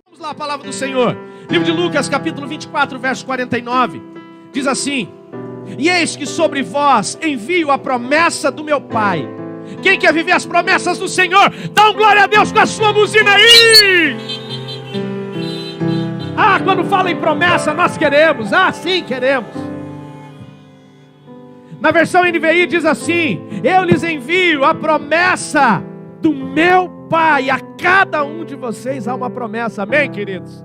Vamos lá, a palavra do Senhor. Livro de Lucas, capítulo 24, verso 49. Diz assim: e eis que sobre vós envio a promessa do meu Pai. Quem quer viver as promessas do Senhor, dá um glória a Deus com a sua buzina aí. Ah, quando fala em promessa, nós queremos. Ah, sim, queremos. Na versão NVI diz assim: eu lhes envio a promessa do meu Pai. A cada um de vocês há uma promessa, amém, queridos?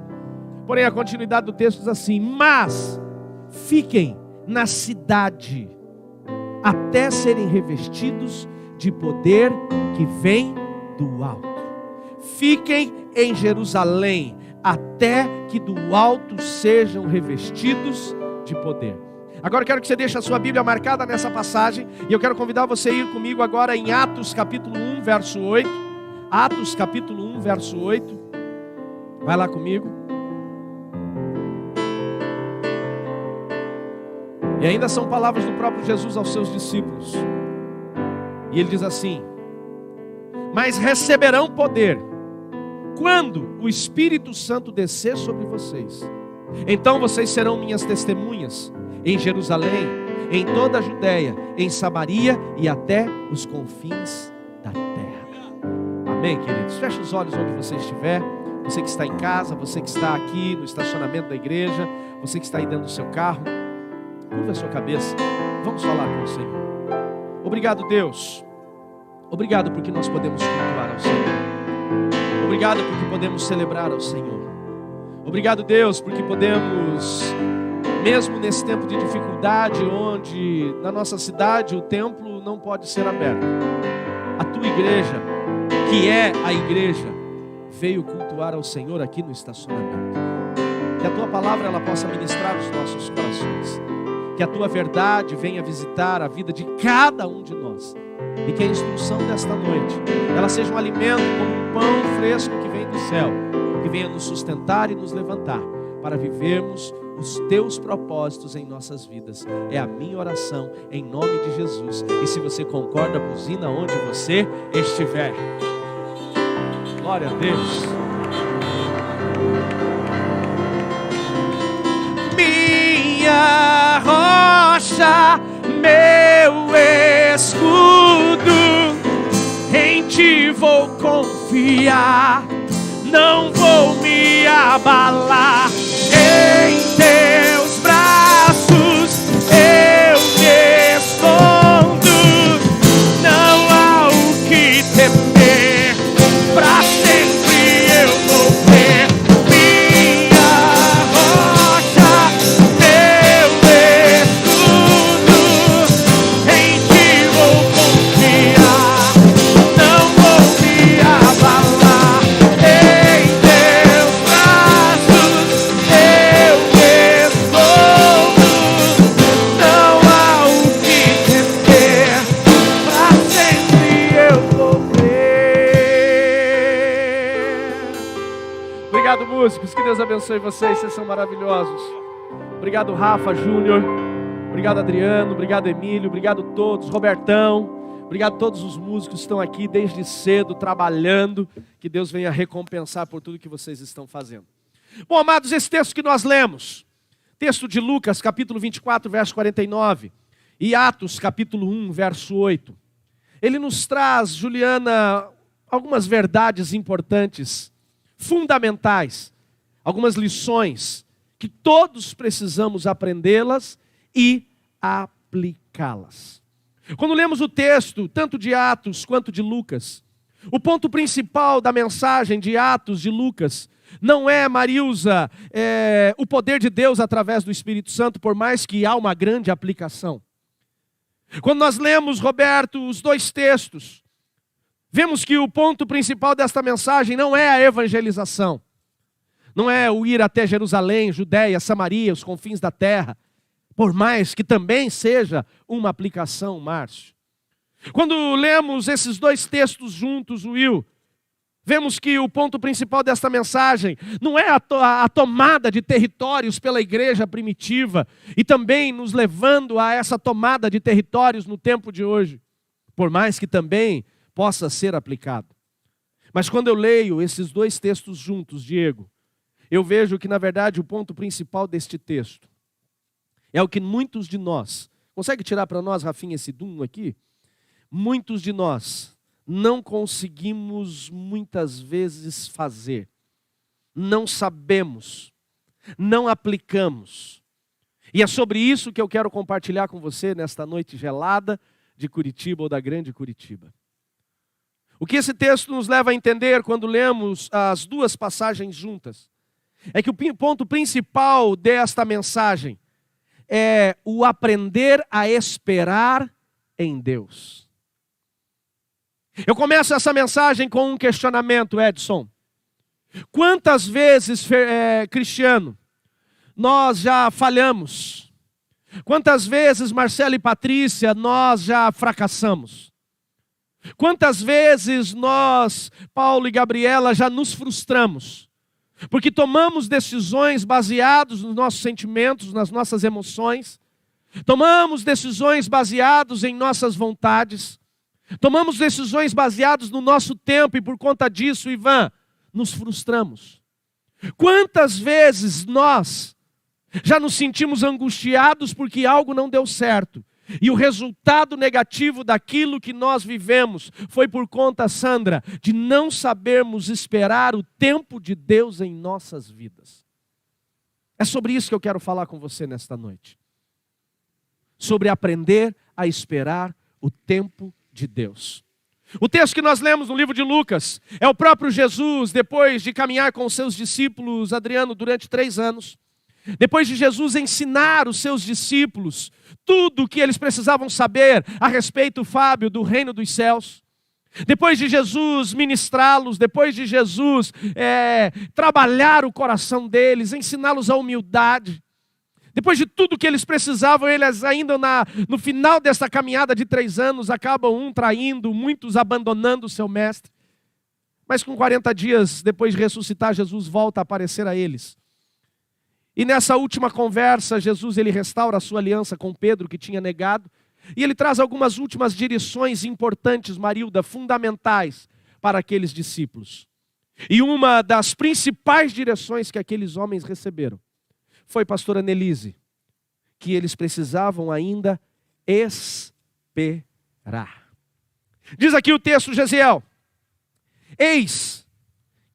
Porém, a continuidade do texto diz assim: mas fiquem na cidade até serem revestidos de poder que vem do alto. Fiquem em Jerusalém até que do alto sejam revestidos de poder. Agora eu quero que você deixe a sua Bíblia marcada nessa passagem, e eu quero convidar você a ir comigo agora em Atos capítulo 1, verso 8. Atos capítulo 1, verso 8. Vai lá comigo. E ainda são palavras do próprio Jesus aos seus discípulos. E ele diz assim: mas receberão poder quando o Espírito Santo descer sobre vocês. Então vocês serão minhas testemunhas em Jerusalém, em toda a Judéia, em Samaria e até os confins da terra. Amém, queridos? Feche os olhos onde você estiver. Você que está em casa, você que está aqui no estacionamento da igreja, você que está aí dentro do seu carro, curva a sua cabeça. Vamos falar com o Senhor. Obrigado, Deus. Obrigado porque nós podemos cultuar ao Senhor. Obrigado porque podemos celebrar ao Senhor. Obrigado, Deus, porque podemos, mesmo nesse tempo de dificuldade, onde na nossa cidade o templo não pode ser aberto, a tua igreja, que é a igreja, veio cultuar ao Senhor aqui no estacionamento. Que a tua palavra ela possa ministrar os nossos corações. Que a tua verdade venha visitar a vida de cada um de nós. E que a instrução desta noite, ela seja um alimento como um pão fresco que vem do céu, que venha nos sustentar e nos levantar, para vivermos os teus propósitos em nossas vidas. É a minha oração, em nome de Jesus. E se você concorda, buzina onde você estiver. Glória a Deus. Minha rocha, meu escudo, em ti vou confiar, não vou me abalar. Em teus braços eu me escondo, não há o que temer, pra sempre eu vou ver. Minha rocha, meu escudo, em ti vou confiar, não vou me abalar. Em teus braços eu me escondo, não há o que temer, pra sempre eu vou ver. Obrigado, músicos, que Deus abençoe vocês, vocês são maravilhosos. Obrigado, Rafa, Júnior. Obrigado, Adriano. Obrigado, Emílio. Obrigado a todos, Robertão. Obrigado a todos os músicos que estão aqui desde cedo, trabalhando. Que Deus venha recompensar por tudo que vocês estão fazendo. Bom, amados, esse texto que nós lemos, texto de Lucas, capítulo 24, verso 49, e Atos, capítulo 1, verso 8, ele nos traz, Juliana, algumas verdades importantes, fundamentais, algumas lições, que todos precisamos aprendê-las e aplicá-las. Quando lemos o texto, tanto de Atos quanto de Lucas, o ponto principal da mensagem de Atos de Lucas não é, Marilza, o poder de Deus através do Espírito Santo, por mais que há uma grande aplicação. Quando nós lemos, Roberto, os dois textos, vemos que o ponto principal desta mensagem não é a evangelização. Não é o ir até Jerusalém, Judéia, Samaria, os confins da terra. Por mais que também seja uma aplicação, Márcio. Quando lemos esses dois textos juntos, Will, vemos que o ponto principal desta mensagem não é a tomada de territórios pela igreja primitiva e também nos levando a essa tomada de territórios no tempo de hoje. Por mais que também possa ser aplicado. Mas quando eu leio esses dois textos juntos, Diego, eu vejo que, na verdade, o ponto principal deste texto é o que muitos de nós... Consegue tirar para nós, Rafinha, esse dum aqui? Muitos de nós não conseguimos muitas vezes fazer. Não sabemos. Não aplicamos. E é sobre isso que eu quero compartilhar com você nesta noite gelada de Curitiba ou da grande Curitiba. O que esse texto nos leva a entender quando lemos as duas passagens juntas é que o ponto principal desta mensagem é o aprender a esperar em Deus. Eu começo essa mensagem com um questionamento, Edson. Quantas vezes, Cristiano, nós já falhamos? Quantas vezes, Marcelo e Patrícia, nós já fracassamos? Quantas vezes nós, Paulo e Gabriela, já nos frustramos? Porque tomamos decisões baseadas nos nossos sentimentos, nas nossas emoções. Tomamos decisões baseadas em nossas vontades. Tomamos decisões baseadas no nosso tempo e por conta disso, Ivan, nos frustramos. Quantas vezes nós já nos sentimos angustiados porque algo não deu certo? E o resultado negativo daquilo que nós vivemos foi por conta, Sandra, de não sabermos esperar o tempo de Deus em nossas vidas. É sobre isso que eu quero falar com você nesta noite. Sobre aprender a esperar o tempo de Deus. O texto que nós lemos no livro de Lucas é o próprio Jesus, depois de caminhar com os seus discípulos, Adriano, durante 3 anos. Depois de Jesus ensinar os seus discípulos tudo o que eles precisavam saber a respeito, Fábio, do reino dos céus. Depois de Jesus ministrá-los, depois de Jesus trabalhar o coração deles, ensiná-los a humildade. Depois de tudo que eles precisavam, eles ainda no final dessa caminhada de 3 anos, acabam traindo, muitos abandonando o seu mestre. Mas com 40 dias depois de ressuscitar, Jesus volta a aparecer a eles. E nessa última conversa, Jesus ele restaura a sua aliança com Pedro, que tinha negado. E ele traz algumas últimas direções importantes, Marilda, fundamentais para aqueles discípulos. E uma das principais direções que aqueles homens receberam foi, pastora Nelise, que eles precisavam ainda esperar. Diz aqui o texto, Gesiel: eis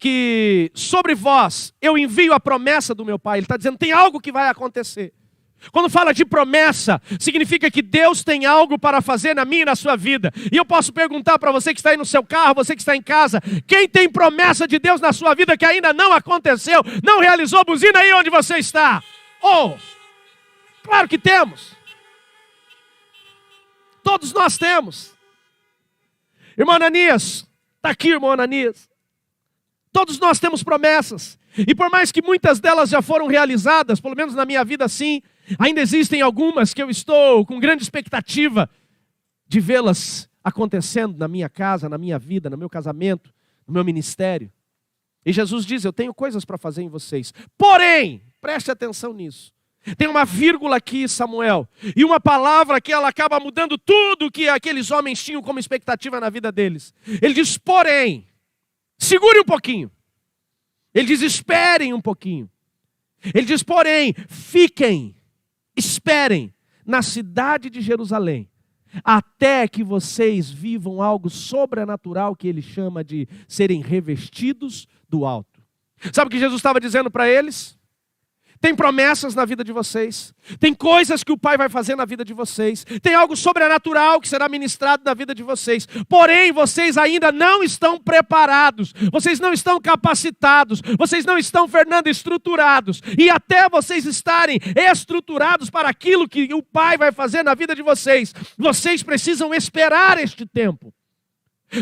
que sobre vós eu envio a promessa do meu Pai. Ele está dizendo, tem algo que vai acontecer. Quando fala de promessa, significa que Deus tem algo para fazer na minha e na sua vida. E eu posso perguntar para você que está aí no seu carro, você que está em casa, quem tem promessa de Deus na sua vida que ainda não aconteceu, não realizou? Buzina aí onde você está. Oh, claro que temos. Todos nós temos. Irmão Ananias, está aqui, irmão Ananias. Todos nós temos promessas, e por mais que muitas delas já foram realizadas, pelo menos na minha vida sim, ainda existem algumas que eu estou com grande expectativa de vê-las acontecendo na minha casa, na minha vida, no meu casamento, no meu ministério. E Jesus diz, eu tenho coisas para fazer em vocês. Porém, preste atenção nisso. Tem uma vírgula aqui, Samuel, e uma palavra que ela acaba mudando tudo que aqueles homens tinham como expectativa na vida deles. Ele diz, porém, segure um pouquinho. Ele diz, esperem um pouquinho. Ele diz, porém, fiquem, esperem na cidade de Jerusalém, até que vocês vivam algo sobrenatural que ele chama de serem revestidos do alto. Sabe o que Jesus estava dizendo para eles? Tem promessas na vida de vocês. Tem coisas que o Pai vai fazer na vida de vocês. Tem algo sobrenatural que será ministrado na vida de vocês. Porém, vocês ainda não estão preparados. Vocês não estão capacitados. Vocês não estão, Fernando, estruturados. E até vocês estarem estruturados para aquilo que o Pai vai fazer na vida de vocês, vocês precisam esperar este tempo.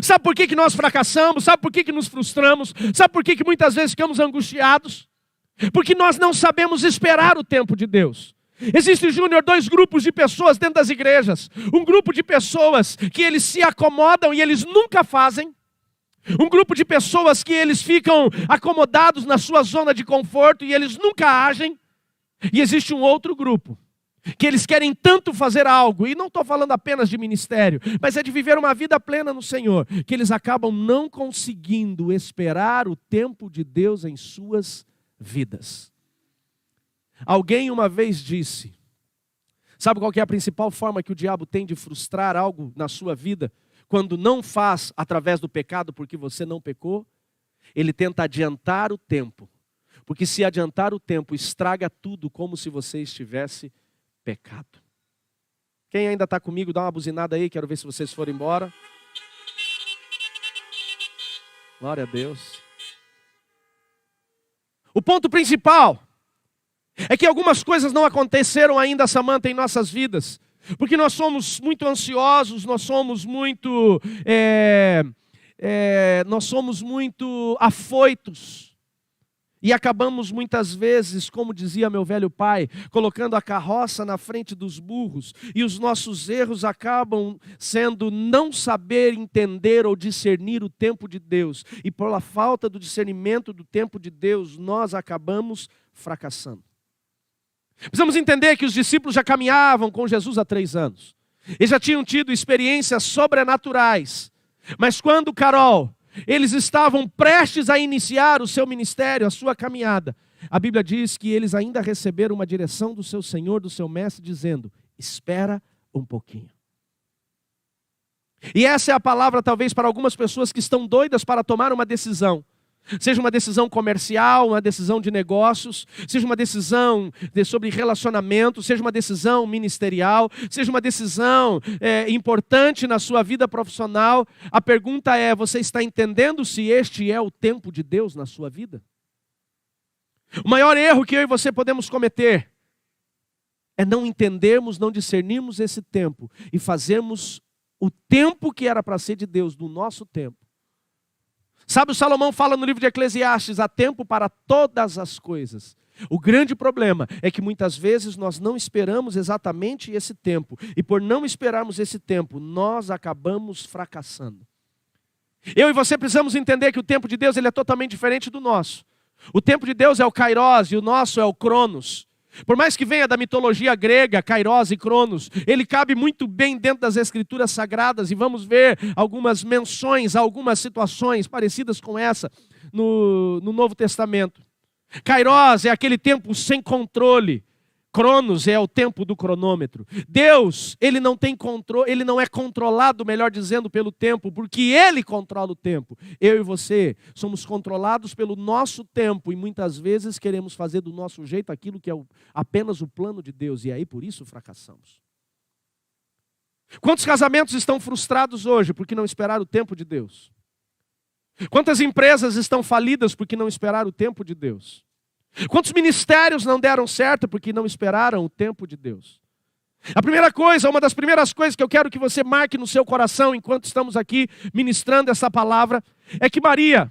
Sabe por que nós fracassamos? Sabe por que nos frustramos? Sabe por que muitas vezes ficamos angustiados? Porque nós não sabemos esperar o tempo de Deus. Existe, Júnior, 2 grupos de pessoas dentro das igrejas. Um grupo de pessoas que eles se acomodam e eles nunca fazem. Um grupo de pessoas que eles ficam acomodados na sua zona de conforto e eles nunca agem. E existe um outro grupo que eles querem tanto fazer algo, e não estou falando apenas de ministério, mas é de viver uma vida plena no Senhor, que eles acabam não conseguindo esperar o tempo de Deus em suas vidas. Alguém uma vez disse, sabe qual que é a principal forma que o diabo tem de frustrar algo na sua vida, quando não faz através do pecado porque você não pecou? Ele tenta adiantar o tempo, porque se adiantar o tempo, estraga tudo como se você estivesse pecado. Quem ainda está comigo, dá uma buzinada aí, quero ver se vocês foram embora. Glória a Deus. O ponto principal é que algumas coisas não aconteceram ainda, Samanta, em nossas vidas, porque nós somos muito ansiosos, nós somos muito afoitos. E acabamos muitas vezes, como dizia meu velho pai, colocando a carroça na frente dos burros. E os nossos erros acabam sendo não saber entender ou discernir o tempo de Deus. E pela falta do discernimento do tempo de Deus, nós acabamos fracassando. Precisamos entender que os discípulos já caminhavam com Jesus há 3 anos. Eles já tinham tido experiências sobrenaturais. Mas quando, Carol, eles estavam prestes a iniciar o seu ministério, a sua caminhada, a Bíblia diz que eles ainda receberam uma direção do seu Senhor, do seu Mestre, dizendo: espera um pouquinho. E essa é a palavra talvez para algumas pessoas que estão doidas para tomar uma decisão. Seja uma decisão comercial, uma decisão de negócios, seja uma decisão sobre relacionamento, seja uma decisão ministerial, seja uma decisão importante na sua vida profissional. A pergunta é: você está entendendo se este é o tempo de Deus na sua vida? O maior erro que eu e você podemos cometer é não entendermos, não discernirmos esse tempo e fazermos o tempo que era para ser de Deus do nosso tempo. Sabe, o Salomão fala no livro de Eclesiastes: há tempo para todas as coisas. O grande problema é que muitas vezes nós não esperamos exatamente esse tempo. E por não esperarmos esse tempo, nós acabamos fracassando. Eu e você precisamos entender que o tempo de Deus ele é totalmente diferente do nosso. O tempo de Deus é o Kairos e o nosso é o Cronos. Por mais que venha da mitologia grega, Kairos e Cronos, ele cabe muito bem dentro das Escrituras Sagradas, e vamos ver algumas menções, algumas situações parecidas com essa no Novo Testamento. Kairos é aquele tempo sem controle, Cronos é o tempo do cronômetro. Deus, ele não tem controle, ele não é controlado, melhor dizendo, pelo tempo, porque ele controla o tempo. Eu e você somos controlados pelo nosso tempo e muitas vezes queremos fazer do nosso jeito aquilo que é apenas o plano de Deus, e aí por isso fracassamos. Quantos casamentos estão frustrados hoje porque não esperaram o tempo de Deus? Quantas empresas estão falidas porque não esperaram o tempo de Deus? Quantos ministérios não deram certo porque não esperaram o tempo de Deus? A primeira coisa, uma das primeiras coisas que eu quero que você marque no seu coração enquanto estamos aqui ministrando essa palavra, é que Maria,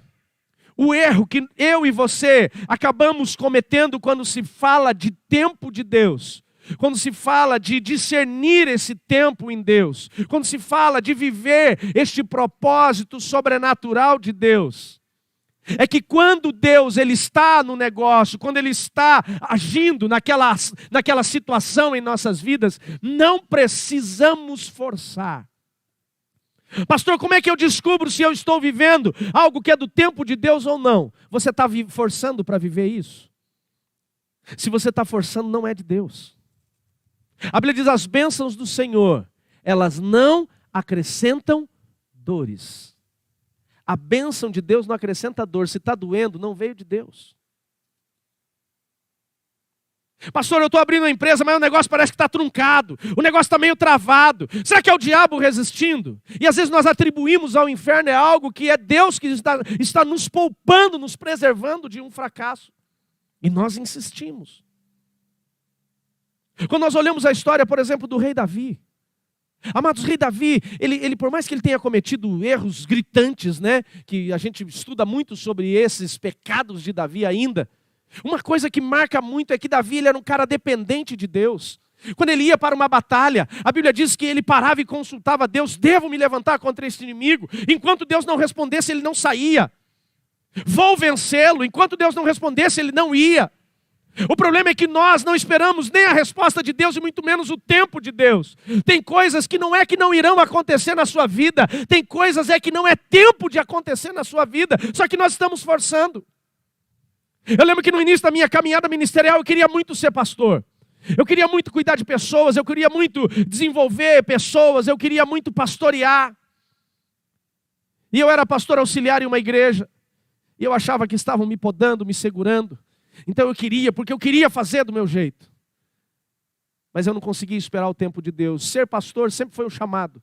o erro que eu e você acabamos cometendo quando se fala de tempo de Deus, quando se fala de discernir esse tempo em Deus, quando se fala de viver este propósito sobrenatural de Deus, é que quando Deus ele está no negócio, quando Ele está agindo naquela situação em nossas vidas, não precisamos forçar. Pastor, como é que eu descubro se eu estou vivendo algo que é do tempo de Deus ou não? Você está forçando para viver isso? Se você está forçando, não é de Deus. A Bíblia diz: as bênçãos do Senhor, elas não acrescentam dores. A bênção de Deus não acrescenta dor. Se está doendo, não veio de Deus. Pastor, eu estou abrindo uma empresa, mas o negócio parece que está truncado. O negócio está meio travado. Será que é o diabo resistindo? E às vezes nós atribuímos ao inferno algo que é Deus que está nos poupando, nos preservando de um fracasso. E nós insistimos. Quando nós olhamos a história, por exemplo, do rei Davi. Amados, o rei Davi, ele por mais que ele tenha cometido erros gritantes, né, que a gente estuda muito sobre esses pecados de Davi ainda, uma coisa que marca muito é que Davi ele era um cara dependente de Deus. Quando ele ia para uma batalha, a Bíblia diz que ele parava e consultava Deus: devo me levantar contra este inimigo? Enquanto Deus não respondesse, ele não saía. Vou vencê-lo. Enquanto Deus não respondesse, ele não ia. O problema é que nós não esperamos nem a resposta de Deus e muito menos o tempo de Deus. Tem coisas que não é que não irão acontecer na sua vida, tem coisas que não é tempo de acontecer na sua vida, só que nós estamos forçando. Eu lembro que no início da minha caminhada ministerial eu queria muito ser pastor. Eu queria muito cuidar de pessoas, eu queria muito desenvolver pessoas, eu queria muito pastorear. E eu era pastor auxiliar em uma igreja. E eu achava que estavam me podando, me segurando. Então eu queria, porque eu queria fazer do meu jeito. Mas eu não conseguia esperar o tempo de Deus. Ser pastor sempre foi um chamado.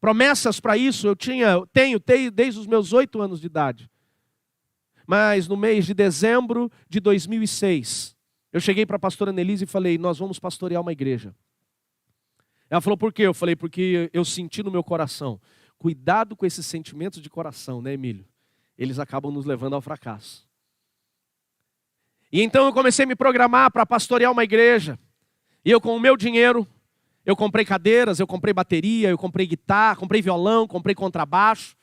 Promessas para isso eu tenho desde os meus 8 anos de idade. Mas no mês de dezembro de 2006, eu cheguei para a pastora Nelise e falei, nós vamos pastorear uma igreja. Ela falou, por quê? Eu falei, porque eu senti no meu coração. Cuidado com esses sentimentos de coração, né, Emílio? Eles acabam nos levando ao fracasso. E então eu comecei a me programar para pastorear uma igreja. E eu com o meu dinheiro, eu comprei cadeiras, eu comprei bateria, eu comprei guitarra, comprei violão, comprei contrabaixo.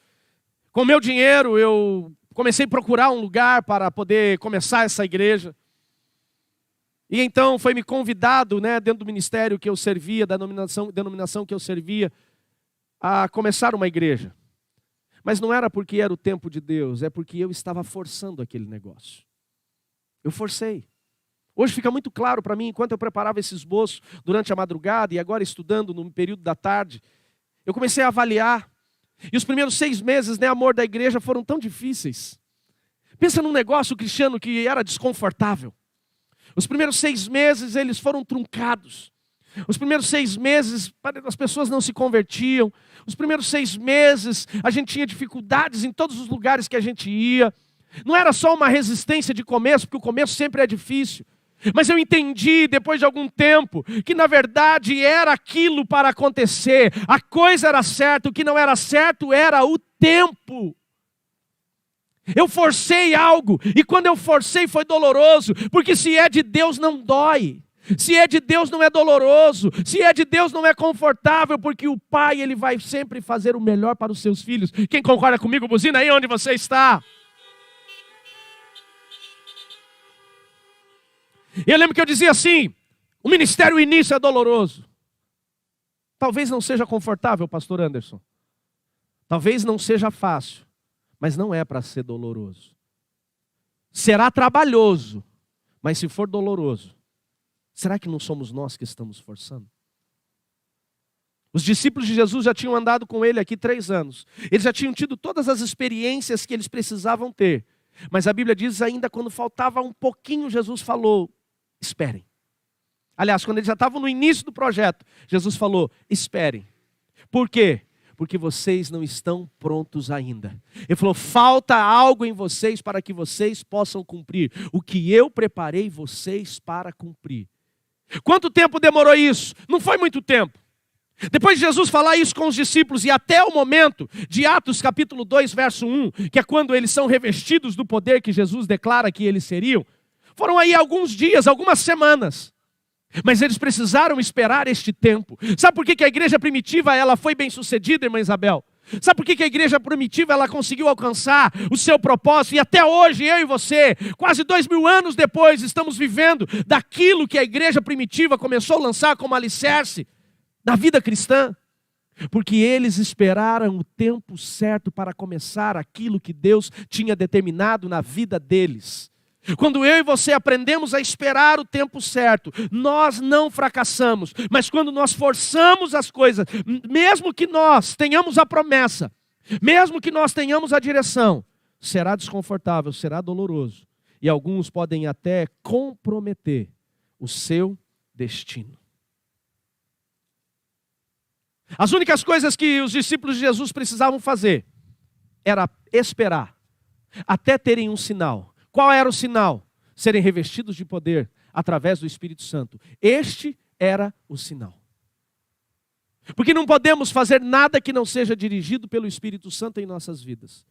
Com o meu dinheiro eu comecei a procurar um lugar para poder começar essa igreja. E então foi me convidado, né, dentro do ministério que eu servia, da denominação que eu servia, a começar uma igreja. Mas não era porque era o tempo de Deus, é porque eu estava forçando aquele negócio. Eu forcei. Hoje fica muito claro para mim, enquanto eu preparava esse esboço durante a madrugada e agora estudando no período da tarde, eu comecei a avaliar. E os primeiros 6 meses, né, amor, da igreja foram tão difíceis. Pensa num negócio, Cristiano, que era desconfortável. Os primeiros 6 meses, eles foram truncados. Os primeiros 6 meses, as pessoas não se convertiam. Os primeiros 6 meses, a gente tinha dificuldades em todos os lugares que a gente ia. Não era só uma resistência de começo, porque o começo sempre é difícil. Mas eu entendi, depois de algum tempo, que na verdade era aquilo para acontecer. A coisa era certa, o que não era certo era o tempo. Eu forcei algo, e quando eu forcei foi doloroso, porque se é de Deus não dói. Se é de Deus não é doloroso, se é de Deus não é confortável, porque o Pai ele vai sempre fazer o melhor para os seus filhos. Quem concorda comigo, buzina aí onde você está. Eu lembro que eu dizia assim, o ministério, o início é doloroso. Talvez não seja confortável, pastor Anderson. Talvez não seja fácil, mas não é para ser doloroso. Será trabalhoso, mas se for doloroso, será que não somos nós que estamos forçando? Os discípulos de Jesus já tinham andado com ele aqui 3 anos. Eles já tinham tido todas as experiências que eles precisavam ter. Mas a Bíblia diz ainda quando faltava um pouquinho, Jesus falou, esperem. Aliás, quando eles já estavam no início do projeto, Jesus falou, esperem. Por quê? Porque vocês não estão prontos ainda. Ele falou, falta algo em vocês para que vocês possam cumprir o que eu preparei vocês para cumprir. Quanto tempo demorou isso? Não foi muito tempo. Depois de Jesus falar isso com os discípulos e até o momento de Atos capítulo 2, verso 1, que é quando eles são revestidos do poder que Jesus declara que eles seriam, foram aí alguns dias, algumas semanas. Mas eles precisaram esperar este tempo. Sabe por que a igreja primitiva ela foi bem sucedida, irmã Isabel? Sabe por que a igreja primitiva ela conseguiu alcançar o seu propósito? E até hoje, eu e você, quase 2000 anos depois, estamos vivendo daquilo que a igreja primitiva começou a lançar como alicerce na vida cristã. Porque eles esperaram o tempo certo para começar aquilo que Deus tinha determinado na vida deles. Quando eu e você aprendemos a esperar o tempo certo, nós não fracassamos. Mas quando nós forçamos as coisas, mesmo que nós tenhamos a promessa, mesmo que nós tenhamos a direção, será desconfortável, será doloroso. E alguns podem até comprometer o seu destino. As únicas coisas que os discípulos de Jesus precisavam fazer era esperar, até terem um sinal. Qual era o sinal? Serem revestidos de poder através do Espírito Santo. Este era o sinal. Porque não podemos fazer nada que não seja dirigido pelo Espírito Santo em nossas vidas.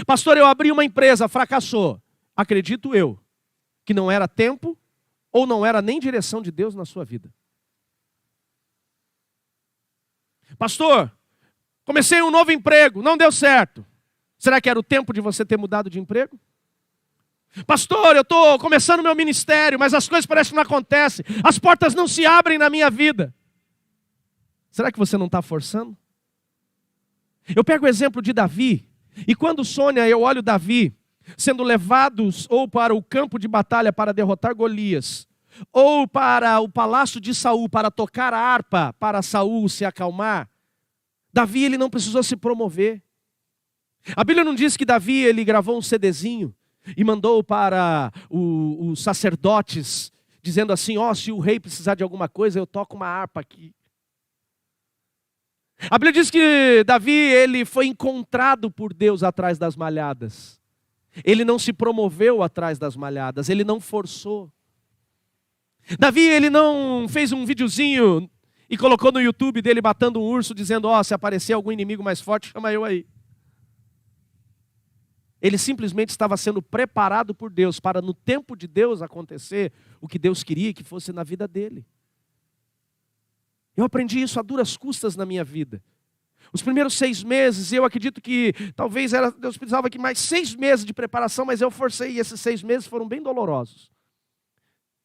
Pastor, eu abri uma empresa, fracassou. Acredito eu que não era tempo ou não era nem direção de Deus na sua vida. Pastor, comecei um novo emprego, não deu certo. Será que era o tempo de você ter mudado de emprego? Pastor, eu estou começando meu ministério, mas as coisas parecem que não acontecem. As portas não se abrem na minha vida. Será que você não está forçando? Eu pego o exemplo de Davi. E quando, Sônia, eu olho Davi sendo levados ou para o campo de batalha para derrotar Golias, ou para o palácio de Saul para tocar a harpa para Saul se acalmar, Davi ele não precisou se promover. A Bíblia não diz que Davi ele gravou um CDzinho e mandou para os sacerdotes, dizendo assim, se o rei precisar de alguma coisa, eu toco uma harpa aqui. A Bíblia diz que Davi ele foi encontrado por Deus atrás das malhadas. Ele não se promoveu atrás das malhadas, ele não forçou. Davi ele não fez um videozinho e colocou no YouTube dele batendo um urso, dizendo, se aparecer algum inimigo mais forte, chama eu aí. Ele simplesmente estava sendo preparado por Deus para no tempo de Deus acontecer o que Deus queria que fosse na vida dele. Eu aprendi isso a duras custas na minha vida. Os primeiros 6 meses, eu acredito que talvez Deus precisava que mais 6 meses de preparação, mas eu forcei e esses 6 meses foram bem dolorosos.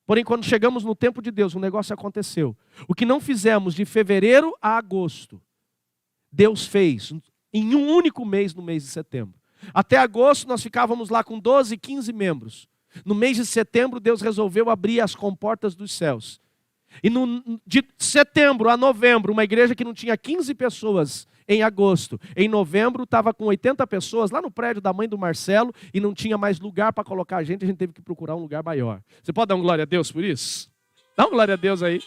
Porém, quando chegamos no tempo de Deus, o negócio aconteceu. O que não fizemos de fevereiro a agosto, Deus fez em um único mês, no mês de setembro. Até agosto nós ficávamos lá com 12, 15 membros. No mês de setembro, Deus resolveu abrir as comportas dos céus. E de setembro a novembro, uma igreja que não tinha 15 pessoas em agosto. Em novembro estava com 80 pessoas lá no prédio da mãe do Marcelo e não tinha mais lugar para colocar a gente teve que procurar um lugar maior. Você pode dar um glória a Deus por isso? Dá um glória a Deus aí.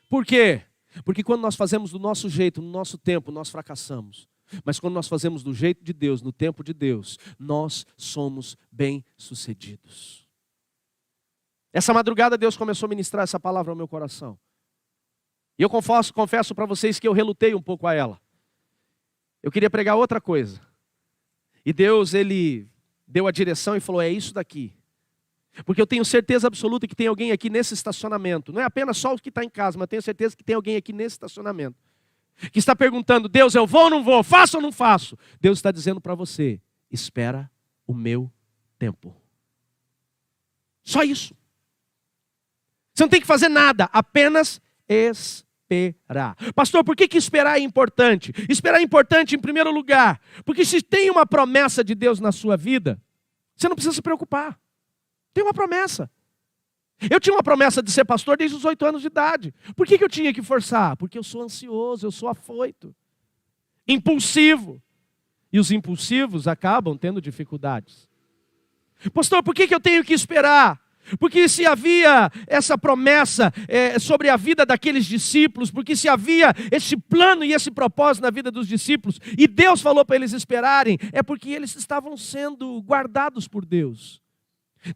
Por quê? Porque quando nós fazemos do nosso jeito, no nosso tempo, nós fracassamos. Mas quando nós fazemos do jeito de Deus, no tempo de Deus, nós somos bem-sucedidos. Essa madrugada Deus começou a ministrar essa palavra ao meu coração. E eu confesso para vocês que eu relutei um pouco a ela. Eu queria pregar outra coisa. E Deus, Ele deu a direção e falou, é isso daqui. Porque eu tenho certeza absoluta que tem alguém aqui nesse estacionamento. Não é apenas só o que está em casa, mas eu tenho certeza que tem alguém aqui nesse estacionamento. Que está perguntando, Deus, eu vou ou não vou? Faço ou não faço? Deus está dizendo para você, espera o meu tempo. Só isso. Você não tem que fazer nada, apenas esperar. Pastor, por que esperar é importante? Esperar é importante em primeiro lugar, porque se tem uma promessa de Deus na sua vida, você não precisa se preocupar. Tem uma promessa. Eu tinha uma promessa de ser pastor desde os 8 anos de idade. Por que eu tinha que forçar? Porque eu sou ansioso, eu sou afoito, impulsivo. E os impulsivos acabam tendo dificuldades. Pastor, por que eu tenho que esperar? Porque se havia essa promessa sobre a vida daqueles discípulos, porque se havia esse plano e esse propósito na vida dos discípulos, e Deus falou para eles esperarem, é porque eles estavam sendo guardados por Deus.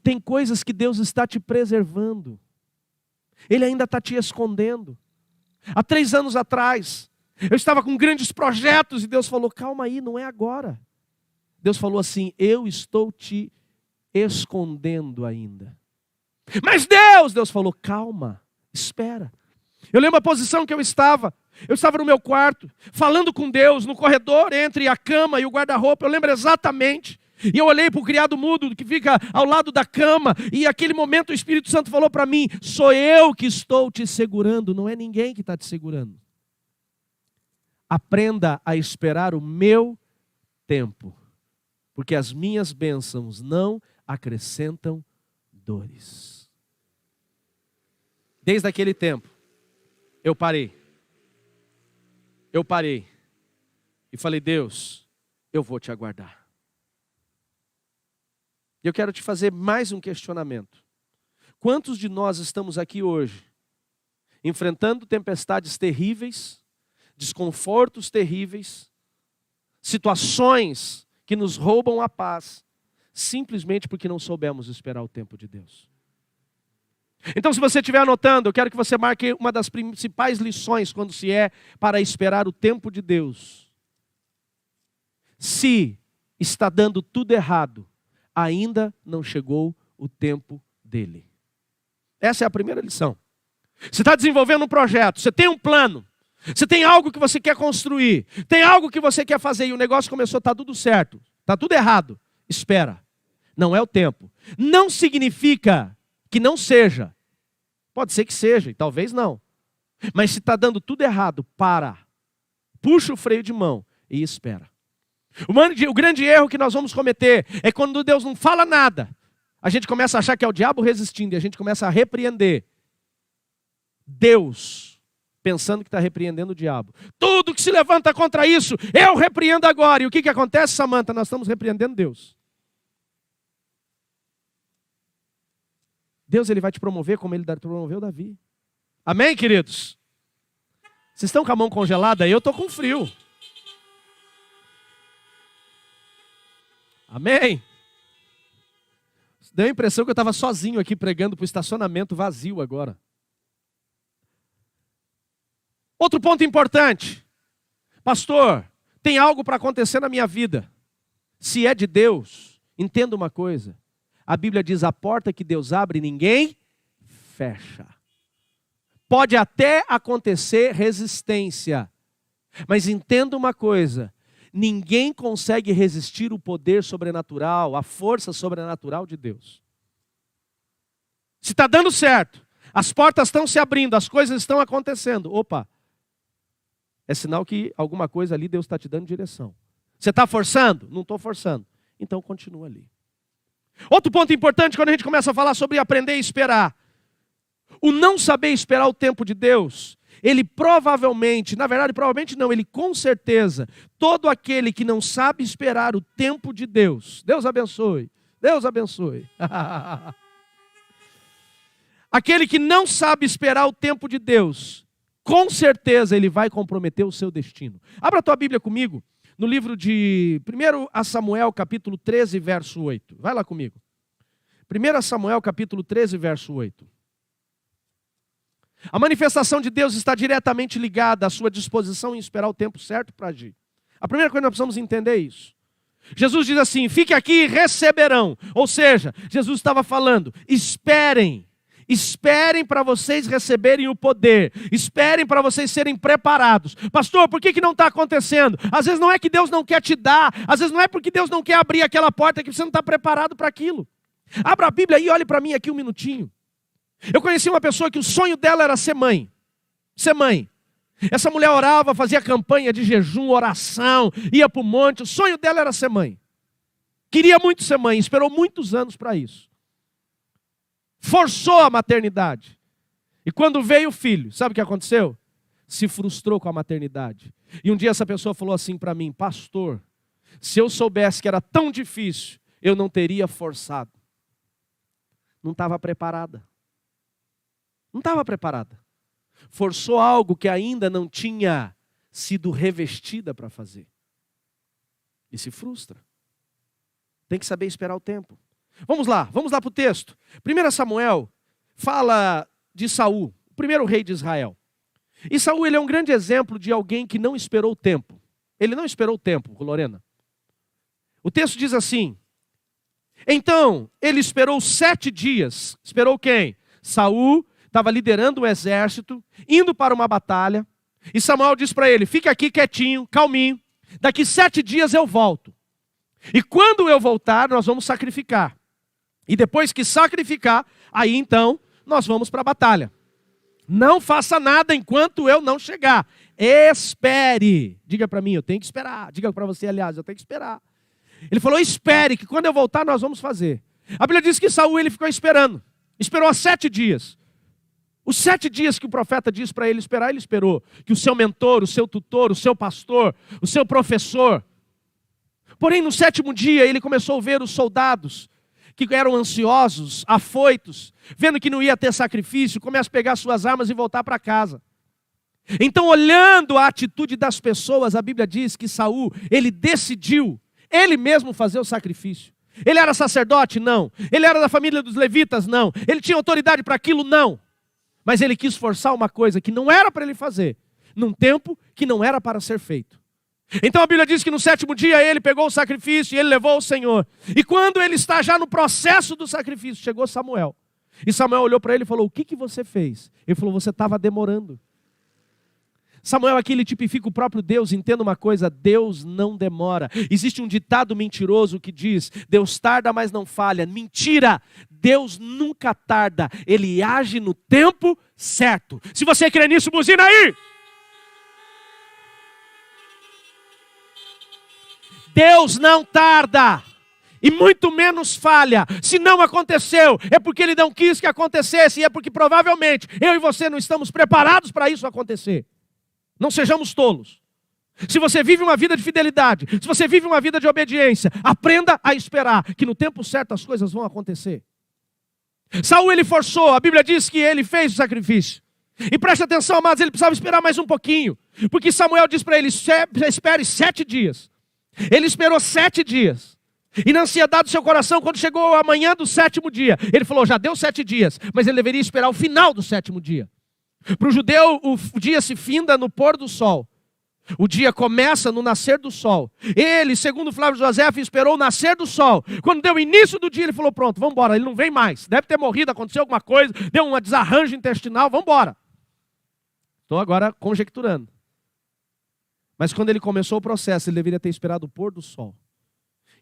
Tem coisas que Deus está te preservando. Ele ainda está te escondendo. Há 3 anos atrás, eu estava com grandes projetos e Deus falou, calma aí, não é agora. Deus falou assim, eu estou te escondendo ainda. Mas Deus falou, calma, espera. Eu lembro a posição que eu estava no meu quarto, falando com Deus, no corredor entre a cama e o guarda-roupa, eu lembro exatamente. E eu olhei para o criado mudo que fica ao lado da cama, e naquele momento o Espírito Santo falou para mim, sou eu que estou te segurando, não é ninguém que está te segurando. Aprenda a esperar o meu tempo, porque as minhas bênçãos não acrescentam dores. Desde aquele tempo, eu parei e falei, Deus, eu vou te aguardar. E eu quero te fazer mais um questionamento. Quantos de nós estamos aqui hoje, enfrentando tempestades terríveis, desconfortos terríveis, situações que nos roubam a paz, simplesmente porque não soubemos esperar o tempo de Deus? Então, se você estiver anotando, eu quero que você marque uma das principais lições quando se é para esperar o tempo de Deus. Se está dando tudo errado, ainda não chegou o tempo dele. Essa é a primeira lição. Você está desenvolvendo um projeto, você tem um plano, Se tem algo que você quer construir, tem algo que você quer fazer e o negócio começou, está tudo certo, está tudo errado, espera. Não é o tempo. Não significa que não seja. Pode ser que seja, e talvez não. Mas se está dando tudo errado, para. Puxa o freio de mão e espera. O grande erro que nós vamos cometer é quando Deus não fala nada. A gente começa a achar que é o diabo resistindo e a gente começa a repreender Deus, pensando que está repreendendo o diabo. Tudo que se levanta contra isso, eu repreendo agora. E o que acontece, Samanta? Nós estamos repreendendo Deus. Deus, ele vai te promover como ele promoveu Davi. Amém, queridos? Vocês estão com a mão congelada? Eu estou com frio. Amém? Deu a impressão que eu estava sozinho aqui pregando para o estacionamento vazio agora. Outro ponto importante. Pastor, tem algo para acontecer na minha vida. Se é de Deus, entenda uma coisa. A Bíblia diz, a porta que Deus abre, ninguém fecha. Pode até acontecer resistência. Mas entenda uma coisa. Ninguém consegue resistir o poder sobrenatural, a força sobrenatural de Deus. Se está dando certo, as portas estão se abrindo, as coisas estão acontecendo. Opa, é sinal que alguma coisa ali Deus está te dando direção. Você está forçando? Não estou forçando. Então continua ali. Outro ponto importante quando a gente começa a falar sobre aprender a esperar. O não saber esperar o tempo de Deus, ele provavelmente não, ele com certeza, todo aquele que não sabe esperar o tempo de Deus, Deus abençoe, Deus abençoe. Aquele que não sabe esperar o tempo de Deus, com certeza ele vai comprometer o seu destino. Abra a tua Bíblia comigo, no livro de 1 Samuel, capítulo 13, verso 8. Vai lá comigo. 1 Samuel, capítulo 13, verso 8. A manifestação de Deus está diretamente ligada à sua disposição em esperar o tempo certo para agir. A primeira coisa que nós precisamos entender é isso. Jesus diz assim, fique aqui e receberão. Ou seja, Jesus estava falando, esperem. Esperem para vocês receberem o poder. Esperem para vocês serem preparados. Pastor, por que não está acontecendo? Às vezes não é que Deus não quer te dar. Às vezes não é porque Deus não quer abrir aquela porta que você não está preparado para aquilo. Abra a Bíblia e olhe para mim aqui um minutinho. Eu conheci uma pessoa que o sonho dela era ser mãe. Ser mãe. Essa mulher orava, fazia campanha de jejum, oração, ia para o monte. O sonho dela era ser mãe. Queria muito ser mãe, esperou muitos anos para isso. Forçou a maternidade. E quando veio o filho, sabe o que aconteceu? Se frustrou com a maternidade. E um dia essa pessoa falou assim para mim, pastor, se eu soubesse que era tão difícil, eu não teria forçado. Não estava preparada. Não estava preparada. Forçou algo que ainda não tinha sido revestida para fazer. E se frustra. Tem que saber esperar o tempo. Vamos lá para o texto. 1 Samuel fala de Saul, o primeiro rei de Israel. E Saul, ele é um grande exemplo de alguém que não esperou o tempo. Ele não esperou o tempo, Lorena. O texto diz assim, então ele esperou 7 dias. Esperou quem? Saul estava liderando o exército, indo para uma batalha. E Samuel diz para ele, fica aqui quietinho, calminho. Daqui 7 dias eu volto. E quando eu voltar, nós vamos sacrificar. E depois que sacrificar, aí então nós vamos para a batalha. Não faça nada enquanto eu não chegar. Espere. Diga para mim, eu tenho que esperar. Diga para você, aliás, eu tenho que esperar. Ele falou, espere, que quando eu voltar nós vamos fazer. A Bíblia diz que Saul ele ficou esperando. Esperou 7 dias. Os 7 dias que o profeta disse para ele esperar, ele esperou. Que o seu mentor, o seu tutor, o seu pastor, o seu professor. Porém, no 7º dia, ele começou a ver os soldados que eram ansiosos, afoitos, vendo que não ia ter sacrifício, começa a pegar suas armas e voltar para casa. Então, olhando a atitude das pessoas, a Bíblia diz que Saul, ele decidiu, ele mesmo fazer o sacrifício. Ele era sacerdote? Não. Ele era da família dos levitas? Não. Ele tinha autoridade para aquilo? Não. Mas ele quis forçar uma coisa que não era para ele fazer, num tempo que não era para ser feito. Então a Bíblia diz que no 7º dia ele pegou o sacrifício e ele levou ao Senhor. E quando ele está já no processo do sacrifício, chegou Samuel. E Samuel olhou para ele e falou, o que você fez? Ele falou, você estava demorando. Samuel aqui ele tipifica o próprio Deus. Entenda uma coisa, Deus não demora. Existe um ditado mentiroso que diz: Deus tarda, mas não falha. Mentira! Deus nunca tarda, Ele age no tempo certo. Se você crê nisso, buzina aí! Deus não tarda, e muito menos falha. Se não aconteceu, é porque Ele não quis que acontecesse, e é porque provavelmente eu e você não estamos preparados para isso acontecer. Não sejamos tolos. Se você vive uma vida de fidelidade, se você vive uma vida de obediência, aprenda a esperar que no tempo certo as coisas vão acontecer. Saul ele forçou, a Bíblia diz que ele fez o sacrifício. E preste atenção, amados, ele precisava esperar mais um pouquinho. Porque Samuel diz para ele: espere 7 dias. Ele esperou 7 dias. E na ansiedade do seu coração, quando chegou a manhã do 7º dia, ele falou: já deu 7 dias, mas ele deveria esperar o final do 7º dia. Para o judeu, o dia se finda no pôr do sol. O dia começa no nascer do sol. Ele, segundo Flávio José, esperou o nascer do sol. Quando deu o início do dia, ele falou: pronto, vamos embora. Ele não vem mais. Deve ter morrido, aconteceu alguma coisa, deu um desarranjo intestinal, vamos embora. Estou agora conjecturando. Mas quando ele começou o processo, ele deveria ter esperado o pôr do sol.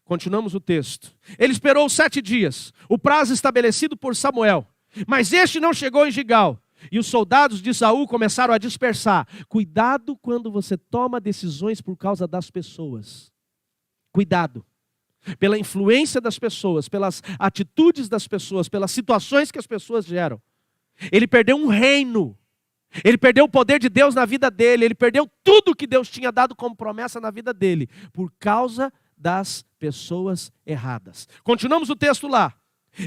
Continuamos o texto. Ele esperou 7 dias, o prazo estabelecido por Samuel. Mas este não chegou em Gigal. E os soldados de Saul começaram a dispersar. Cuidado quando você toma decisões por causa das pessoas. Cuidado. Pela influência das pessoas, pelas atitudes das pessoas, pelas situações que as pessoas geram. Ele perdeu um reino. Ele perdeu o poder de Deus na vida dele. Ele perdeu tudo que Deus tinha dado como promessa na vida dele. Por causa das pessoas erradas. Continuamos o texto lá.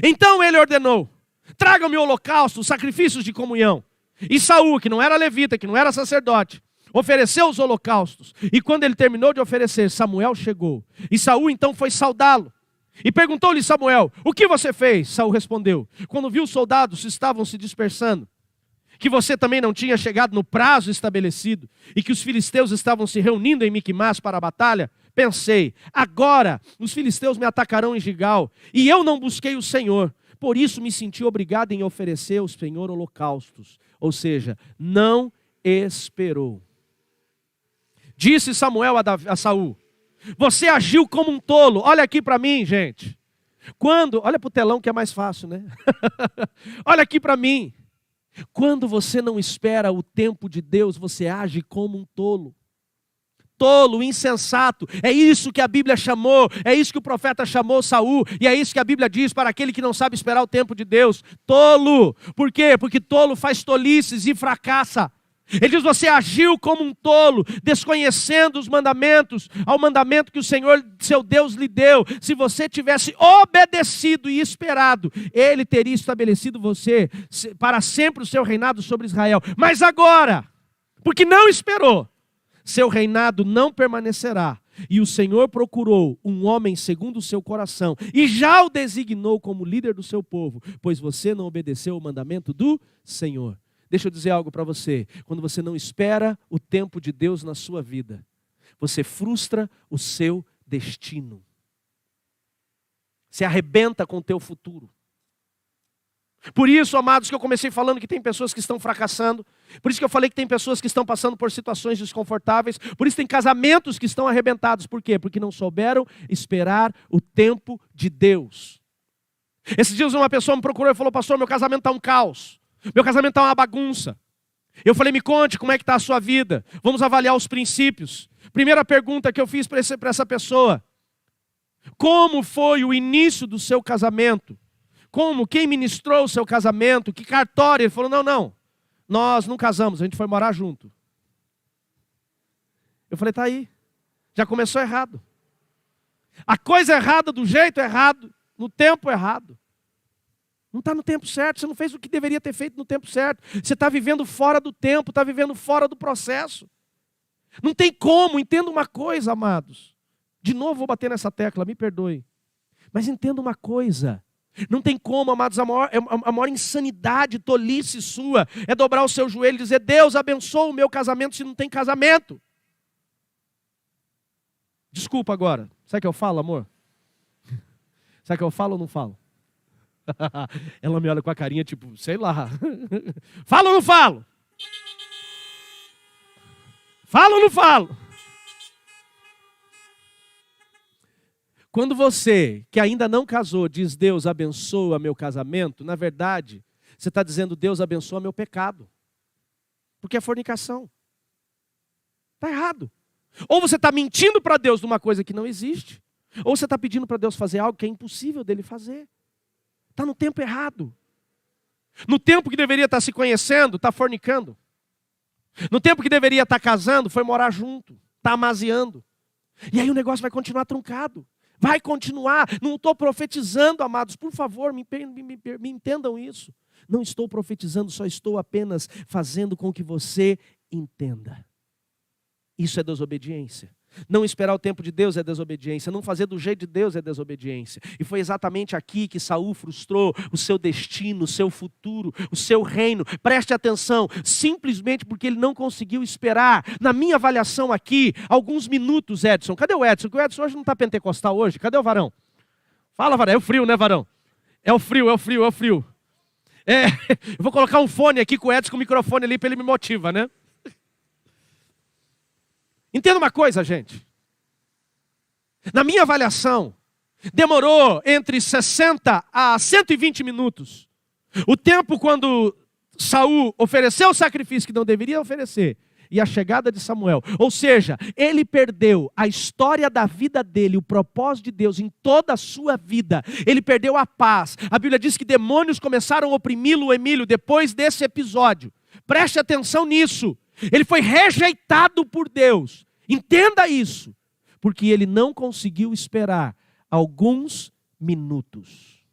Então ele ordenou: tragam-me o holocausto, os sacrifícios de comunhão. E Saul, que não era levita, que não era sacerdote, ofereceu os holocaustos. E quando ele terminou de oferecer, Samuel chegou. E Saul então foi saudá-lo. E perguntou-lhe Samuel: o que você fez? Saul respondeu: quando viu os soldados estavam se dispersando, que você também não tinha chegado no prazo estabelecido, e que os filisteus estavam se reunindo em Miquimás para a batalha, pensei: agora os filisteus me atacarão em Gigal, e eu não busquei o Senhor. Por isso me senti obrigado em oferecer ao Senhor holocaustos. Ou seja, não esperou. Disse Samuel a Saul: você agiu como um tolo. Olha aqui para mim, gente. Olha para o telão que é mais fácil, né? Olha aqui para mim. Quando você não espera o tempo de Deus, você age como um tolo. Tolo, insensato, é isso que a Bíblia chamou, é isso que o profeta chamou Saul, e é isso que a Bíblia diz para aquele que não sabe esperar o tempo de Deus: tolo. Por quê? Porque tolo faz tolices e fracassa. Ele diz: você agiu como um tolo, desconhecendo os mandamentos, ao mandamento que o Senhor, seu Deus, lhe deu. Se você tivesse obedecido e esperado, Ele teria estabelecido você para sempre o seu reinado sobre Israel. Mas agora, porque não esperou, seu reinado não permanecerá. E o Senhor procurou um homem segundo o seu coração, e já o designou como líder do seu povo, pois você não obedeceu o mandamento do Senhor. Deixa eu dizer algo para você: quando você não espera o tempo de Deus na sua vida, você frustra o seu destino. Você arrebenta com o teu futuro. Por isso, amados, que eu comecei falando que tem pessoas que estão fracassando. Por isso que eu falei que tem pessoas que estão passando por situações desconfortáveis. Por isso tem casamentos que estão arrebentados. Por quê? Porque não souberam esperar o tempo de Deus. Esses dias uma pessoa me procurou e falou: pastor, meu casamento está um caos. Meu casamento está uma bagunça. Eu falei: me conte como é que está a sua vida. Vamos avaliar os princípios. Primeira pergunta que eu fiz para essa pessoa: como foi o início do seu casamento? Quem ministrou o seu casamento? Que cartório? Ele falou: não, nós não casamos, a gente foi morar junto. Eu falei: tá aí, já começou errado. A coisa errada, do jeito errado, no tempo errado. Não está no tempo certo, você não fez o que deveria ter feito no tempo certo. Você está vivendo fora do tempo, está vivendo fora do processo. Não tem como, entenda uma coisa, amados. De novo vou bater nessa tecla, me perdoe. Mas entenda uma coisa. Não tem como, amados, a maior insanidade, tolice sua, é dobrar o seu joelho e dizer: Deus abençoa o meu casamento, se não tem casamento. Desculpa agora, sabe o que eu falo, amor? Sabe o que eu falo ou não falo? Ela me olha com a carinha tipo, sei lá. Falo ou não falo? Falo ou não falo? Quando você, que ainda não casou, diz Deus abençoa meu casamento, na verdade, você está dizendo Deus abençoa meu pecado. Porque é fornicação. Está errado. Ou você está mentindo para Deus de uma coisa que não existe, ou você está pedindo para Deus fazer algo que é impossível dele fazer. Está no tempo errado. No tempo que deveria estar se conhecendo, está fornicando. No tempo que deveria estar casando, foi morar junto, está amaziando. E aí o negócio vai continuar truncado. Vai continuar. Não estou profetizando, amados. Por favor, me entendam isso. Não estou profetizando, só estou apenas fazendo com que você entenda. Isso é desobediência. Não esperar o tempo de Deus é desobediência. Não fazer do jeito de Deus é desobediência. E foi exatamente aqui que Saul frustrou o seu destino, o seu futuro, o seu reino. Preste atenção, simplesmente porque ele não conseguiu esperar. Na minha avaliação aqui, alguns minutos, Edson. Cadê o Edson? Porque o Edson hoje não está pentecostal hoje. Cadê o varão? Fala, varão. É o frio, né, varão? É o frio. Eu vou colocar um fone aqui com o Edson, com o microfone ali, para ele me motiva, né? Entenda uma coisa, gente. Na minha avaliação, demorou entre 60 a 120 minutos. O tempo quando Saul ofereceu o sacrifício que não deveria oferecer e a chegada de Samuel. Ou seja, ele perdeu a história da vida dele, o propósito de Deus em toda a sua vida. Ele perdeu a paz. A Bíblia diz que demônios começaram a oprimi-lo, Emílio, depois desse episódio. Preste atenção nisso. Ele foi rejeitado por Deus. Entenda isso. Porque ele não conseguiu esperar alguns minutos.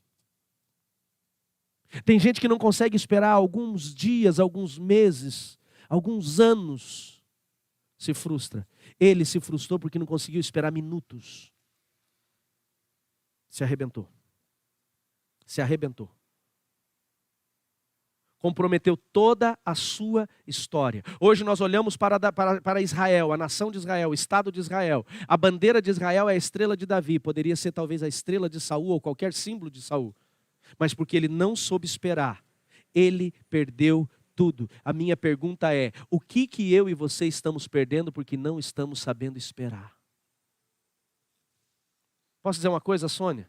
Tem gente que não consegue esperar alguns dias, alguns meses, alguns anos. Se frustra. Ele se frustrou porque não conseguiu esperar minutos. Se arrebentou. Comprometeu toda a sua história. Hoje nós olhamos para Israel, a nação de Israel, o Estado de Israel. A bandeira de Israel é a estrela de Davi. Poderia ser talvez a estrela de Saul ou qualquer símbolo de Saul. Mas porque ele não soube esperar, ele perdeu tudo. A minha pergunta é, o que eu e você estamos perdendo porque não estamos sabendo esperar? Posso dizer uma coisa, Sônia?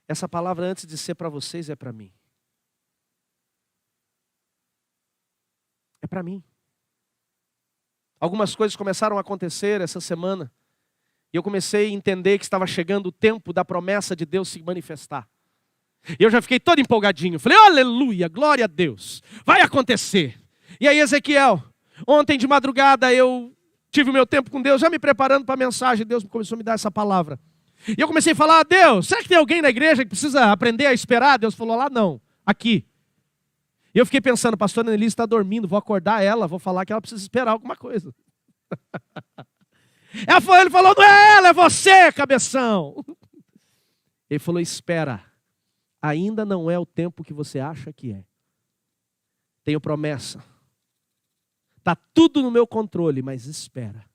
Essa palavra, antes de ser para vocês, é para mim. É para mim. Algumas coisas começaram a acontecer essa semana. E eu comecei a entender que estava chegando o tempo da promessa de Deus se manifestar. E eu já fiquei todo empolgadinho. Falei, aleluia, glória a Deus. Vai acontecer. E aí, Ezequiel, ontem de madrugada eu tive o meu tempo com Deus, já me preparando para a mensagem. Deus começou a me dar essa palavra. E eu comecei a falar, Deus, será que tem alguém na igreja que precisa aprender a esperar? Deus falou, lá não, aqui. E eu fiquei pensando, a pastora Annelise está dormindo, vou acordar ela, vou falar que ela precisa esperar alguma coisa. Ele falou, não é ela, é você, cabeção. Ele falou, espera, ainda não é o tempo que você acha que é. Tenho promessa. Está tudo no meu controle, mas espera.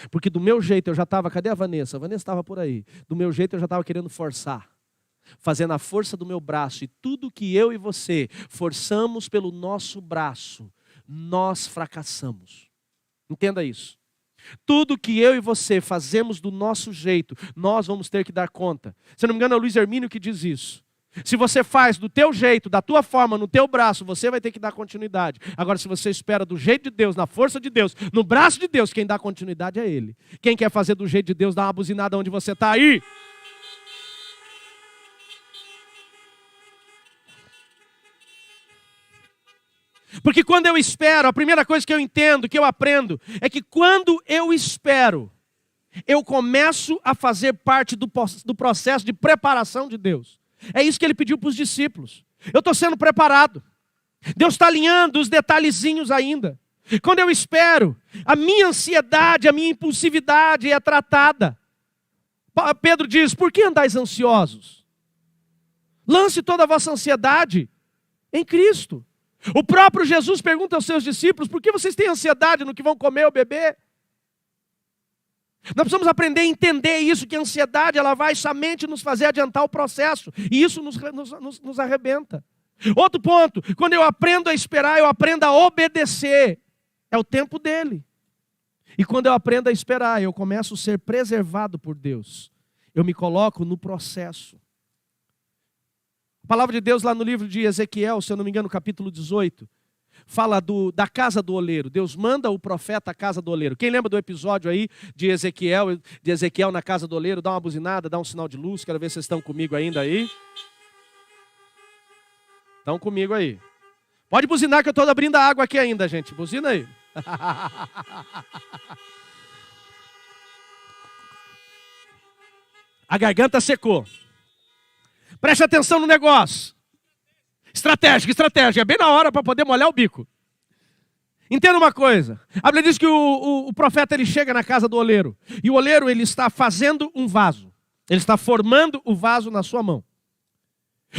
Porque do meu jeito eu já estava, cadê a Vanessa? A Vanessa estava por aí. Do meu jeito eu já estava querendo forçar. Fazendo a força do meu braço, e tudo que eu e você forçamos pelo nosso braço, nós fracassamos. Entenda isso. Tudo que eu e você fazemos do nosso jeito, nós vamos ter que dar conta. Se não me engano, é o Luiz Hermínio que diz isso. Se você faz do teu jeito, da tua forma, no teu braço, você vai ter que dar continuidade. Agora, se você espera do jeito de Deus, na força de Deus, no braço de Deus, quem dá continuidade é Ele. Quem quer fazer do jeito de Deus, dá uma buzinada onde você está aí. Porque quando eu espero, a primeira coisa que eu entendo, que eu aprendo, é que quando eu espero, eu começo a fazer parte do processo de preparação de Deus. É isso que ele pediu para os discípulos. Eu estou sendo preparado. Deus está alinhando os detalhezinhos ainda. Quando eu espero, a minha ansiedade, a minha impulsividade é tratada. Pedro diz, por que andais ansiosos? Lance toda a vossa ansiedade em Cristo. O próprio Jesus pergunta aos seus discípulos, por que vocês têm ansiedade no que vão comer ou beber? Nós precisamos aprender a entender isso, que a ansiedade ela vai somente nos fazer adiantar o processo. E isso nos arrebenta. Outro ponto, quando eu aprendo a esperar, eu aprendo a obedecer. É o tempo dele. E quando eu aprendo a esperar, eu começo a ser preservado por Deus. Eu me coloco no processo. A palavra de Deus lá no livro de Ezequiel, se eu não me engano, capítulo 18, fala da casa do oleiro. Deus manda o profeta à casa do oleiro. Quem lembra do episódio aí de Ezequiel na casa do oleiro? Dá uma buzinada, dá um sinal de luz. Quero ver se vocês estão comigo ainda aí. Estão comigo aí. Pode buzinar que eu estou abrindo a água aqui ainda, gente. Buzina aí. A garganta secou. Preste atenção no negócio. Estratégia. É bem na hora para poder molhar o bico. Entenda uma coisa. A Bíblia diz que o profeta ele chega na casa do oleiro. E o oleiro ele está fazendo um vaso. Ele está formando o vaso na sua mão.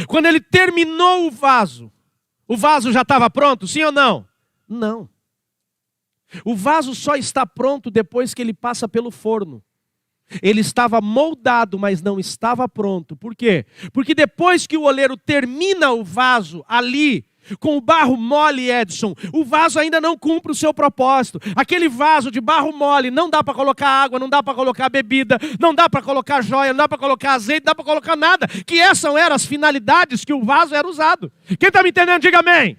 Quando ele terminou o vaso já estava pronto? Sim ou não? Não. O vaso só está pronto depois que ele passa pelo forno. Ele estava moldado, mas não estava pronto. Por quê? Porque depois que o oleiro termina o vaso ali, com o barro mole, Edson, o vaso ainda não cumpre o seu propósito. Aquele vaso de barro mole, não dá para colocar água, não dá para colocar bebida, não dá para colocar joia, não dá para colocar azeite, não dá para colocar nada. Que essas eram as finalidades que o vaso era usado. Quem está me entendendo, diga amém.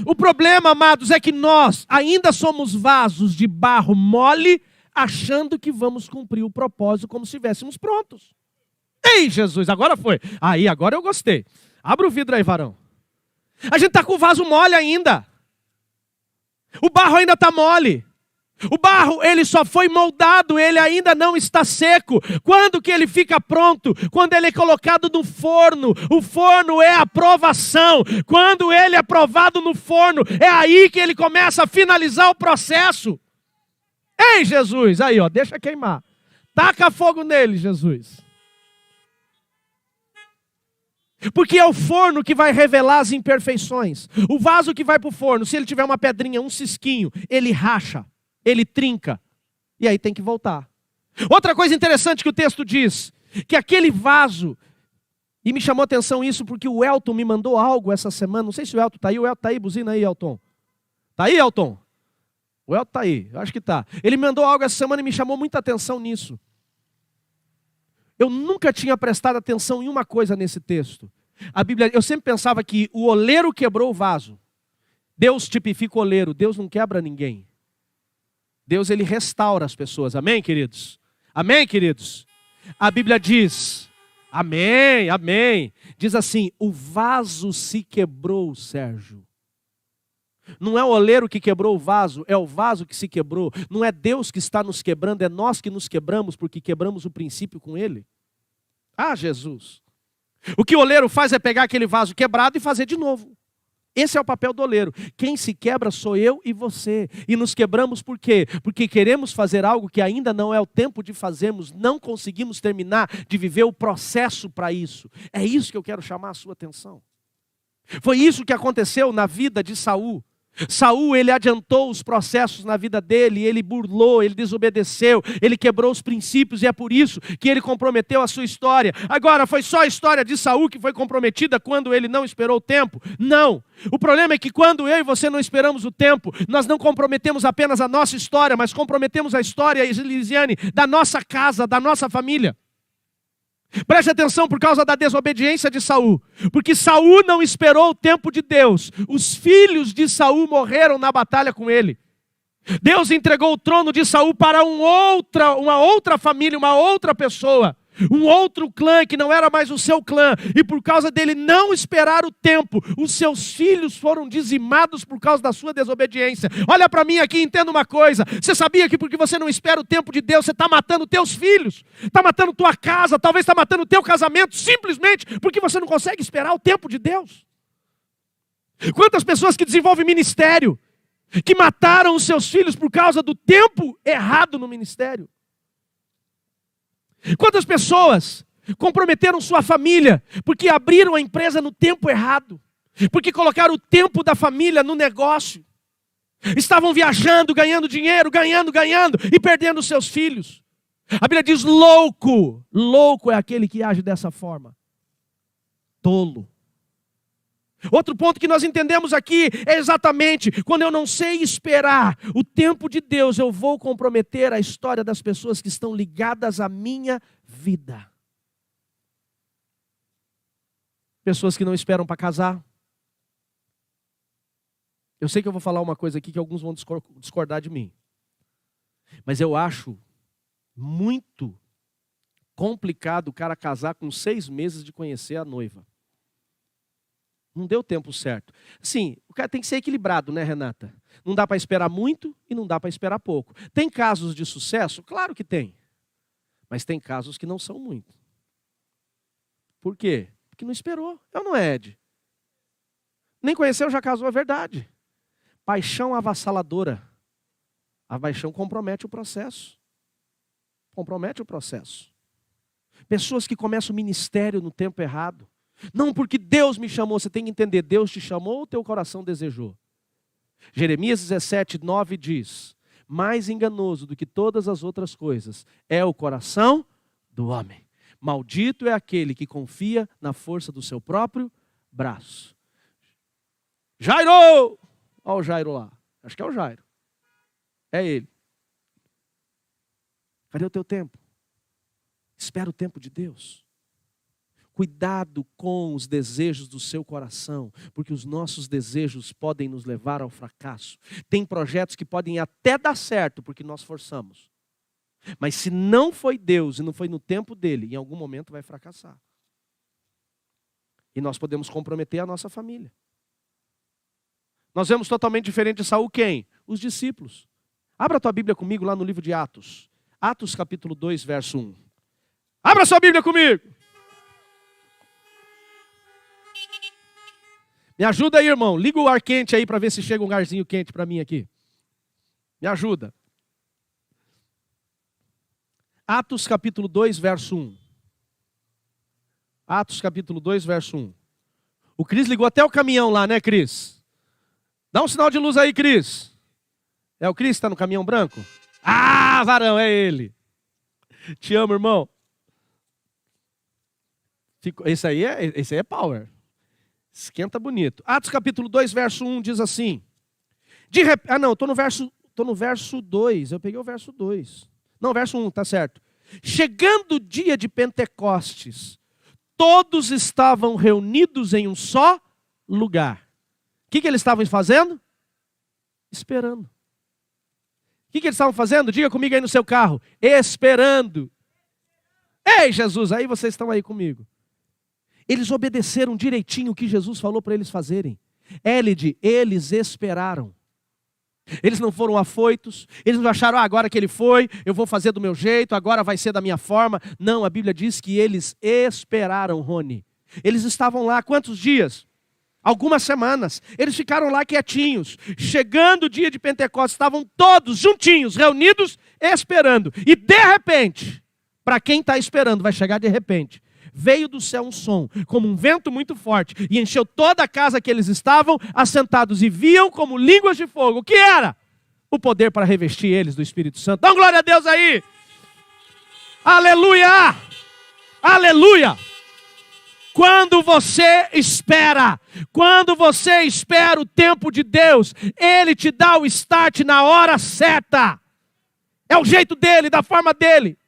O problema, amados, é que nós ainda somos vasos de barro mole, achando que vamos cumprir o propósito como se estivéssemos prontos. Ei, Jesus, agora foi. Aí, agora eu gostei. Abra o vidro aí, varão. A gente está com o vaso mole ainda. O barro ainda está mole. O barro, ele só foi moldado, ele ainda não está seco. Quando que ele fica pronto? Quando ele é colocado no forno. O forno é a provação. Quando ele é provado no forno, é aí que ele começa a finalizar o processo. Ei, Jesus, aí ó, deixa queimar. Taca fogo nele, Jesus. Porque é o forno que vai revelar as imperfeições. O vaso que vai para o forno, se ele tiver uma pedrinha, um cisquinho, ele racha. Ele trinca, e aí tem que voltar. Outra coisa interessante que o texto diz, que aquele vaso, e me chamou a atenção isso porque o Elton me mandou algo essa semana, não sei se o Elton está aí, buzina aí, Elton. Está aí, Elton? O Elton está aí, eu acho que está. Ele me mandou algo essa semana e me chamou muita atenção nisso. Eu nunca tinha prestado atenção em uma coisa nesse texto. A Bíblia, eu sempre pensava que o oleiro quebrou o vaso. Deus tipifica o oleiro, Deus não quebra ninguém. Deus, ele restaura as pessoas. Amém, queridos? Amém, queridos? A Bíblia diz, amém. Diz assim, o vaso se quebrou, Sérgio. Não é o oleiro que quebrou o vaso, é o vaso que se quebrou. Não é Deus que está nos quebrando, é nós que nos quebramos, porque quebramos o princípio com ele. Ah, Jesus. O que o oleiro faz é pegar aquele vaso quebrado e fazer de novo. Esse é o papel do oleiro. Quem se quebra sou eu e você. E nos quebramos por quê? Porque queremos fazer algo que ainda não é o tempo de fazermos. Não conseguimos terminar de viver o processo para isso. É isso que eu quero chamar a sua atenção. Foi isso que aconteceu na vida de Saul. Saul, ele adiantou os processos na vida dele, ele burlou, ele desobedeceu, ele quebrou os princípios e é por isso que ele comprometeu a sua história. Agora, foi só a história de Saul que foi comprometida quando ele não esperou o tempo? Não. O problema é que quando eu e você não esperamos o tempo, nós não comprometemos apenas a nossa história, mas comprometemos a história, Elisiane, da nossa casa, da nossa família. Preste atenção por causa da desobediência de Saul. Porque Saul não esperou o tempo de Deus. Os filhos de Saul morreram na batalha com ele. Deus entregou o trono de Saul para uma outra família, uma outra pessoa. Um outro clã que não era mais o seu clã. E por causa dele não esperar o tempo, os seus filhos foram dizimados por causa da sua desobediência. Olha para mim aqui, entenda uma coisa. Você sabia que porque você não espera o tempo de Deus, você está matando teus filhos, está matando tua casa, talvez está matando teu casamento, simplesmente porque você não consegue esperar o tempo de Deus? Quantas pessoas que desenvolvem ministério, que mataram os seus filhos por causa do tempo errado no ministério? Quantas pessoas comprometeram sua família porque abriram a empresa no tempo errado, porque colocaram o tempo da família no negócio, estavam viajando, ganhando dinheiro, ganhando e perdendo seus filhos. A Bíblia diz louco é aquele que age dessa forma. Tolo. Outro ponto que nós entendemos aqui é exatamente quando eu não sei esperar o tempo de Deus, eu vou comprometer a história das pessoas que estão ligadas à minha vida. Pessoas que não esperam para casar. Eu sei que eu vou falar uma coisa aqui que alguns vão discordar de mim. Mas eu acho muito complicado o cara casar com 6 meses de conhecer a noiva. Não deu tempo certo. Sim, o cara tem que ser equilibrado, né, Renata? Não dá para esperar muito e não dá para esperar pouco. Tem casos de sucesso? Claro que tem. Mas tem casos que não são muito. Por quê? Porque não esperou. É ou não é, Ed? Nem conheceu, já casou, é verdade. Paixão avassaladora. A paixão compromete o processo. Compromete o processo. Pessoas que começam o ministério no tempo errado. Não porque Deus me chamou, você tem que entender, Deus te chamou ou teu coração desejou? Jeremias 17:9 diz, mais enganoso do que todas as outras coisas é o coração do homem. Maldito é aquele que confia na força do seu próprio braço. Jairo! Olha o Jairo lá, acho que é o Jairo. É ele. Cadê o teu tempo? Espera o tempo de Deus. Cuidado com os desejos do seu coração, porque os nossos desejos podem nos levar ao fracasso. Tem projetos que podem até dar certo, porque nós forçamos. Mas se não foi Deus e não foi no tempo dele, em algum momento vai fracassar. E nós podemos comprometer a nossa família. Nós vemos totalmente diferente de Saul quem? Os discípulos. Abra a tua Bíblia comigo lá no livro de Atos. Atos capítulo 2, verso 1. Abra sua Bíblia comigo. Me ajuda aí, irmão. Liga o ar quente aí para ver se chega um arzinho quente para mim aqui. Me ajuda. Atos capítulo 2, verso 1. Atos capítulo 2, verso 1. O Cris ligou até o caminhão lá, né, Cris? Dá um sinal de luz aí, Cris. É o Cris que está no caminhão branco? Ah, varão, é ele. Te amo, irmão. Esse aí é power. Esquenta bonito. Atos capítulo 2, verso 1 diz assim. Estou no verso 2. Eu peguei o verso 2. Não, verso 1, tá certo. Chegando o dia de Pentecostes, todos estavam reunidos em um só lugar. O que eles estavam fazendo? Esperando. O que eles estavam fazendo? Diga comigo aí no seu carro. Esperando. Ei, Jesus, aí vocês estão aí comigo. Eles obedeceram direitinho o que Jesus falou para eles fazerem. Élide, eles esperaram. Eles não foram afoitos, eles não acharam, agora que ele foi, eu vou fazer do meu jeito, agora vai ser da minha forma. Não, a Bíblia diz que eles esperaram, Rony. Eles estavam lá quantos dias? Algumas semanas. Eles ficaram lá quietinhos. Chegando o dia de Pentecostes, estavam todos juntinhos, reunidos, esperando. E de repente, para quem está esperando, vai chegar de repente. Veio do céu um som, como um vento muito forte, e encheu toda a casa que eles estavam assentados, e viam como línguas de fogo. O que era? O poder para revestir eles do Espírito Santo. Dá uma glória a Deus aí! Aleluia! Aleluia! Quando você espera o tempo de Deus, Ele te dá o start na hora certa. É o jeito dele, da forma dele.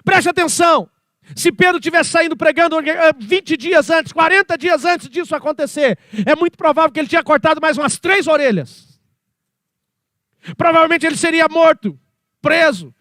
Preste atenção. Se Pedro tivesse saindo pregando 20 dias antes, 40 dias antes disso acontecer, é muito provável que ele tinha cortado mais umas 3 orelhas. Provavelmente ele seria morto, preso.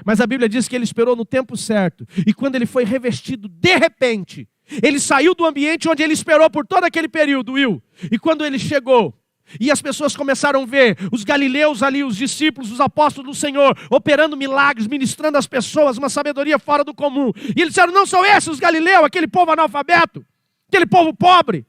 Mas a Bíblia diz que ele esperou no tempo certo. E quando ele foi revestido, de repente, ele saiu do ambiente onde ele esperou por todo aquele período, Will. E quando ele chegou, e as pessoas começaram a ver os galileus ali, os discípulos, os apóstolos do Senhor, operando milagres, ministrando às pessoas, uma sabedoria fora do comum. E eles disseram, não são esses os galileus, aquele povo analfabeto, aquele povo pobre.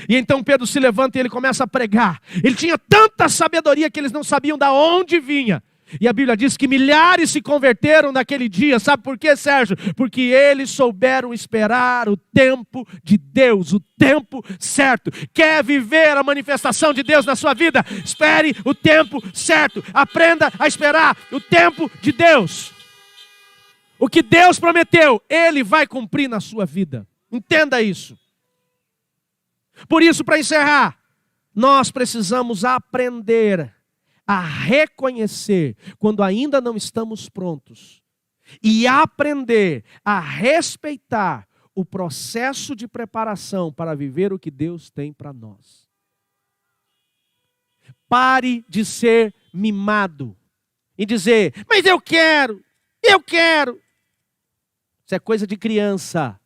E então Pedro se levanta e ele começa a pregar. Ele tinha tanta sabedoria que eles não sabiam de onde vinha. E a Bíblia diz que milhares se converteram naquele dia. Sabe por quê, Sérgio? Porque eles souberam esperar o tempo de Deus, o tempo certo. Quer viver a manifestação de Deus na sua vida? Espere o tempo certo. Aprenda a esperar o tempo de Deus. O que Deus prometeu, Ele vai cumprir na sua vida. Entenda isso. Por isso, para encerrar, nós precisamos aprender a reconhecer quando ainda não estamos prontos e aprender a respeitar o processo de preparação para viver o que Deus tem para nós. Pare de ser mimado e dizer, mas eu quero. Isso é coisa de criança.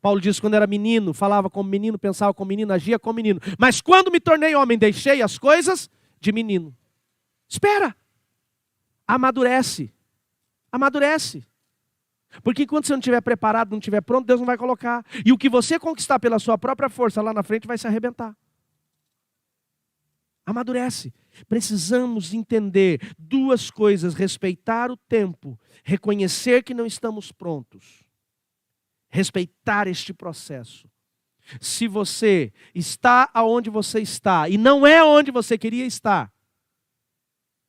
Paulo diz que quando era menino, falava como menino, pensava como menino, agia como menino. Mas quando me tornei homem, deixei as coisas de menino. Espera. Amadurece. Porque enquanto você não estiver preparado, não estiver pronto, Deus não vai colocar. E o que você conquistar pela sua própria força lá na frente vai se arrebentar. Amadurece. Precisamos entender duas coisas: respeitar o tempo, reconhecer que não estamos prontos, respeitar este processo. Se você está aonde você está e não é onde você queria estar,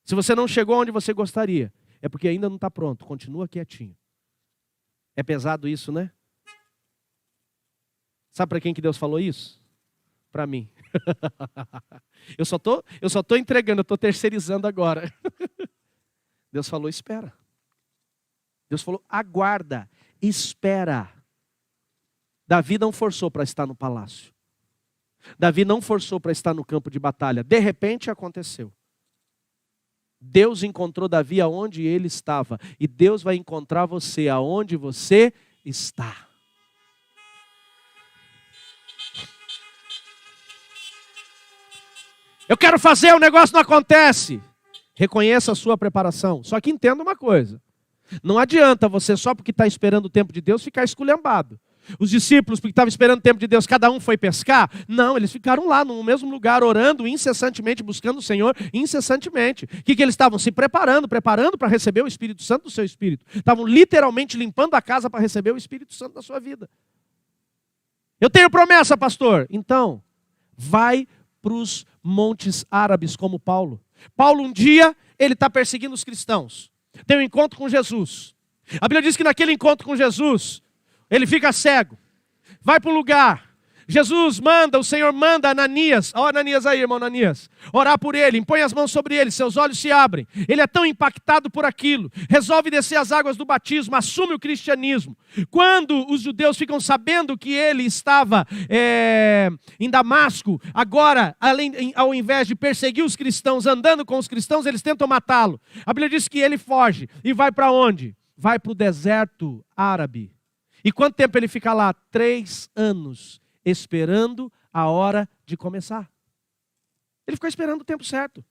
se você não chegou onde você gostaria, é porque ainda não está pronto. Continua quietinho. É pesado isso, né? Sabe para quem que Deus falou isso? Para mim. Eu só tô entregando, eu estou terceirizando agora. Deus falou, espera. Deus falou, aguarda, espera. Davi não forçou para estar no palácio. Davi não forçou para estar no campo de batalha. De repente aconteceu. Deus encontrou Davi aonde ele estava. E Deus vai encontrar você aonde você está. Eu quero fazer, o negócio não acontece. Reconheça a sua preparação. Só que entenda uma coisa. Não adianta você, só porque está esperando o tempo de Deus, ficar esculhambado. Os discípulos, porque estavam esperando o tempo de Deus, cada um foi pescar? Não, eles ficaram lá no mesmo lugar, orando incessantemente, buscando o Senhor incessantemente. O que eles estavam? Se preparando para receber o Espírito Santo do seu Espírito. Estavam literalmente limpando a casa para receber o Espírito Santo da sua vida. Eu tenho promessa, pastor. Então, vai para os montes árabes como Paulo. Paulo um dia, ele está perseguindo os cristãos. Tem um encontro com Jesus. A Bíblia diz que naquele encontro com Jesus, ele fica cego. Vai para o lugar. Jesus manda, o Senhor manda Ananias. Ó, Ananias aí, irmão Ananias. Orar por ele, impõe as mãos sobre ele, seus olhos se abrem. Ele é tão impactado por aquilo. Resolve descer as águas do batismo, assume o cristianismo. Quando os judeus ficam sabendo que ele estava em Damasco, agora, ao invés de perseguir os cristãos, andando com os cristãos, eles tentam matá-lo. A Bíblia diz que ele foge. E vai para onde? Vai para o deserto árabe. E quanto tempo ele fica lá? 3 anos. Esperando a hora de começar. Ele ficou esperando o tempo certo.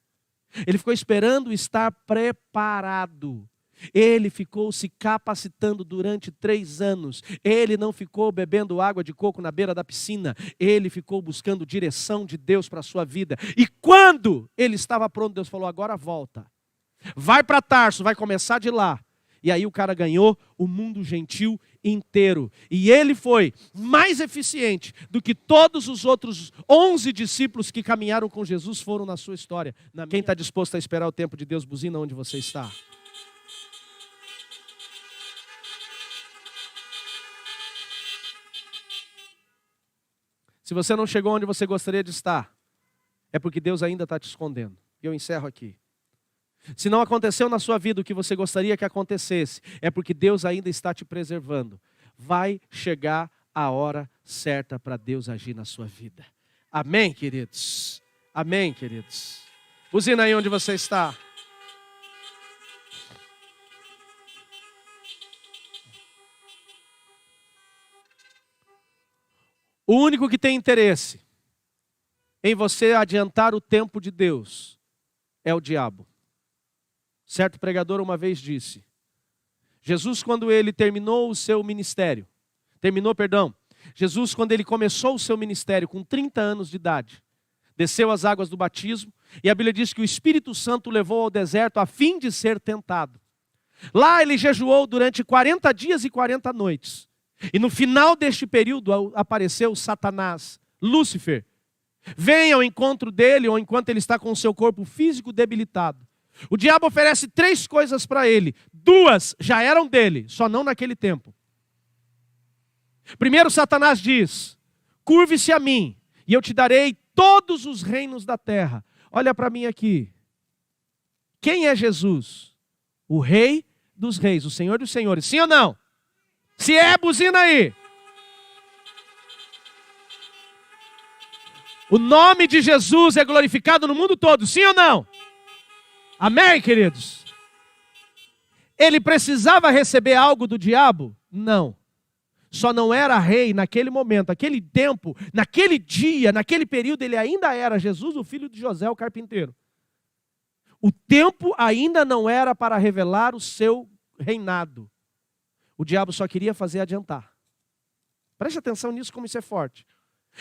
Ele ficou esperando estar preparado. Ele ficou se capacitando durante 3 anos. Ele não ficou bebendo água de coco na beira da piscina. Ele ficou buscando direção de Deus para a sua vida. E quando ele estava pronto, Deus falou, agora volta. Vai para Tarso, vai começar de lá. E aí o cara ganhou o mundo gentil inteiro. E ele foi mais eficiente do que todos os outros 11 discípulos que caminharam com Jesus foram na sua história. Quem está disposto a esperar o tempo de Deus, buzina onde você está. Se você não chegou onde você gostaria de estar, é porque Deus ainda está te escondendo. E eu encerro aqui. Se não aconteceu na sua vida o que você gostaria que acontecesse, é porque Deus ainda está te preservando. Vai chegar a hora certa para Deus agir na sua vida. Amém, queridos? Amém, queridos? Buzina aí onde você está. O único que tem interesse em você adiantar o tempo de Deus é o diabo. Certo pregador uma vez disse, Jesus quando ele terminou o seu ministério, Jesus quando ele começou o seu ministério com 30 anos de idade, desceu as águas do batismo, e a Bíblia diz que o Espírito Santo o levou ao deserto a fim de ser tentado. Lá ele jejuou durante 40 dias e 40 noites, e no final deste período apareceu Satanás, Lúcifer, vem ao encontro dele, ou enquanto ele está com o seu corpo físico debilitado. O diabo oferece 3 coisas para ele. 2 já eram dele, só não naquele tempo. Primeiro, Satanás diz, curve-se a mim e eu te darei todos os reinos da terra. Olha para mim aqui. Quem é Jesus? O Rei dos Reis, o Senhor dos Senhores. Sim ou não? Se é, buzina aí. O nome de Jesus é glorificado no mundo todo. Sim ou não? Amém, queridos? Ele precisava receber algo do diabo? Não. Só não era rei naquele momento, naquele tempo, naquele dia, naquele período, ele ainda era Jesus, o filho de José, o carpinteiro. O tempo ainda não era para revelar o seu reinado. O diabo só queria fazer adiantar. Preste atenção nisso, como isso é forte.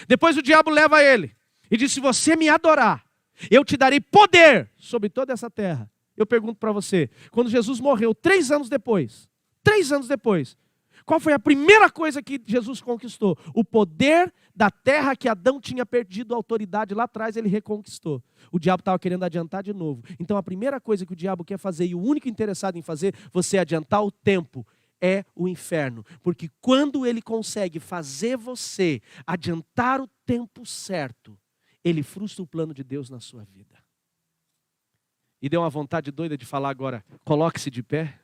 Depois o diabo leva ele e diz: se você me adorar, eu te darei poder sobre toda essa terra. Eu pergunto para você, quando Jesus morreu 3 anos depois, qual foi a primeira coisa que Jesus conquistou? O poder da terra que Adão tinha perdido a autoridade lá atrás, ele reconquistou. O diabo estava querendo adiantar de novo. Então a primeira coisa que o diabo quer fazer, e o único interessado em fazer você adiantar o tempo, é o inferno. Porque quando ele consegue fazer você adiantar o tempo certo, ele frustra o plano de Deus na sua vida. E deu uma vontade doida de falar agora: coloque-se de pé.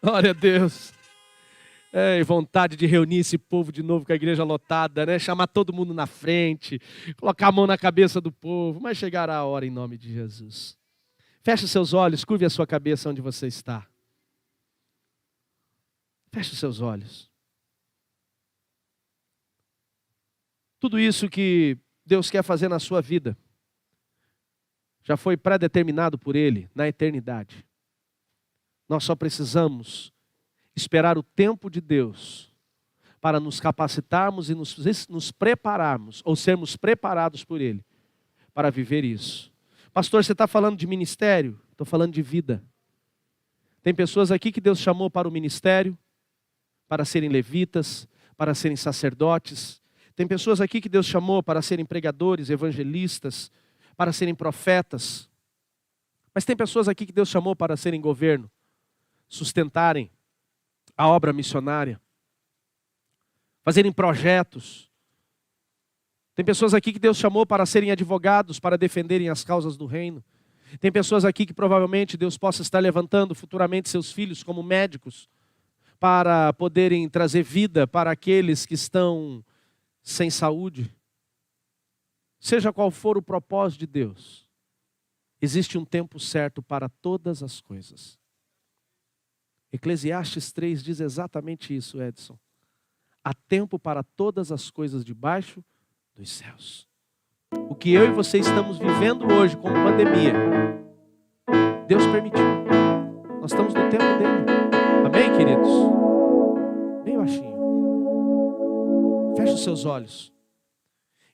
Glória a Deus. Vontade de reunir esse povo de novo com a igreja lotada, né? Chamar todo mundo na frente, colocar a mão na cabeça do povo, mas chegará a hora em nome de Jesus. Feche os seus olhos, curve a sua cabeça onde você está. Feche os seus olhos. Tudo isso que Deus quer fazer na sua vida já foi pré-determinado por Ele na eternidade. Nós só precisamos esperar o tempo de Deus para nos capacitarmos e nos prepararmos, ou sermos preparados por Ele, para viver isso. Pastor, você está falando de ministério? Estou falando de vida. Tem pessoas aqui que Deus chamou para o ministério, para serem levitas, para serem sacerdotes. Tem pessoas aqui que Deus chamou para serem pregadores, evangelistas, para serem profetas. Mas tem pessoas aqui que Deus chamou para serem governo, sustentarem a obra missionária, fazerem projetos. Tem pessoas aqui que Deus chamou para serem advogados, para defenderem as causas do reino. Tem pessoas aqui que provavelmente Deus possa estar levantando futuramente seus filhos como médicos, para poderem trazer vida para aqueles que estão sem saúde. Seja qual for o propósito de Deus, existe um tempo certo para todas as coisas. Eclesiastes 3 diz exatamente isso, Edson. Há tempo para todas as coisas debaixo dos céus. O que eu e você estamos vivendo hoje como pandemia, Deus permitiu. Nós estamos no tempo dele. Amém, queridos? Bem baixinho. Feche os seus olhos.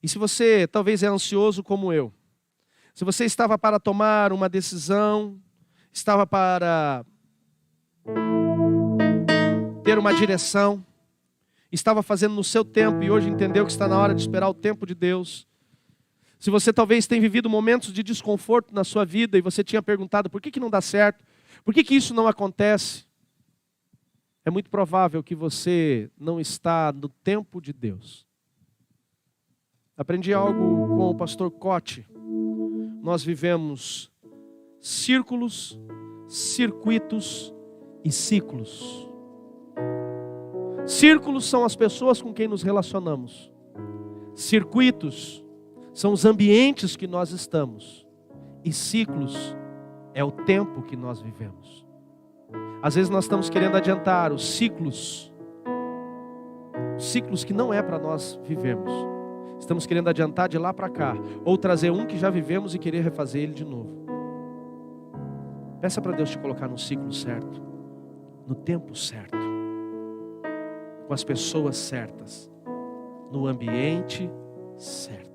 E se você talvez é ansioso como eu, se você estava para tomar uma decisão, estava para ter uma direção, estava fazendo no seu tempo e hoje entendeu que está na hora de esperar o tempo de Deus. Se você talvez tenha vivido momentos de desconforto na sua vida e você tinha perguntado por que não dá certo, por que isso não acontece, é muito provável que você não está no tempo de Deus. Aprendi algo com o pastor Cote. Nós vivemos círculos, circuitos e ciclos. Círculos são as pessoas com quem nos relacionamos. Circuitos são os ambientes que nós estamos. E ciclos é o tempo que nós vivemos. Às vezes nós estamos querendo adiantar os ciclos que não é para nós vivermos. Estamos querendo adiantar de lá para cá, ou trazer um que já vivemos e querer refazer ele de novo. Peça para Deus te colocar no ciclo certo, no tempo certo, com as pessoas certas, no ambiente certo.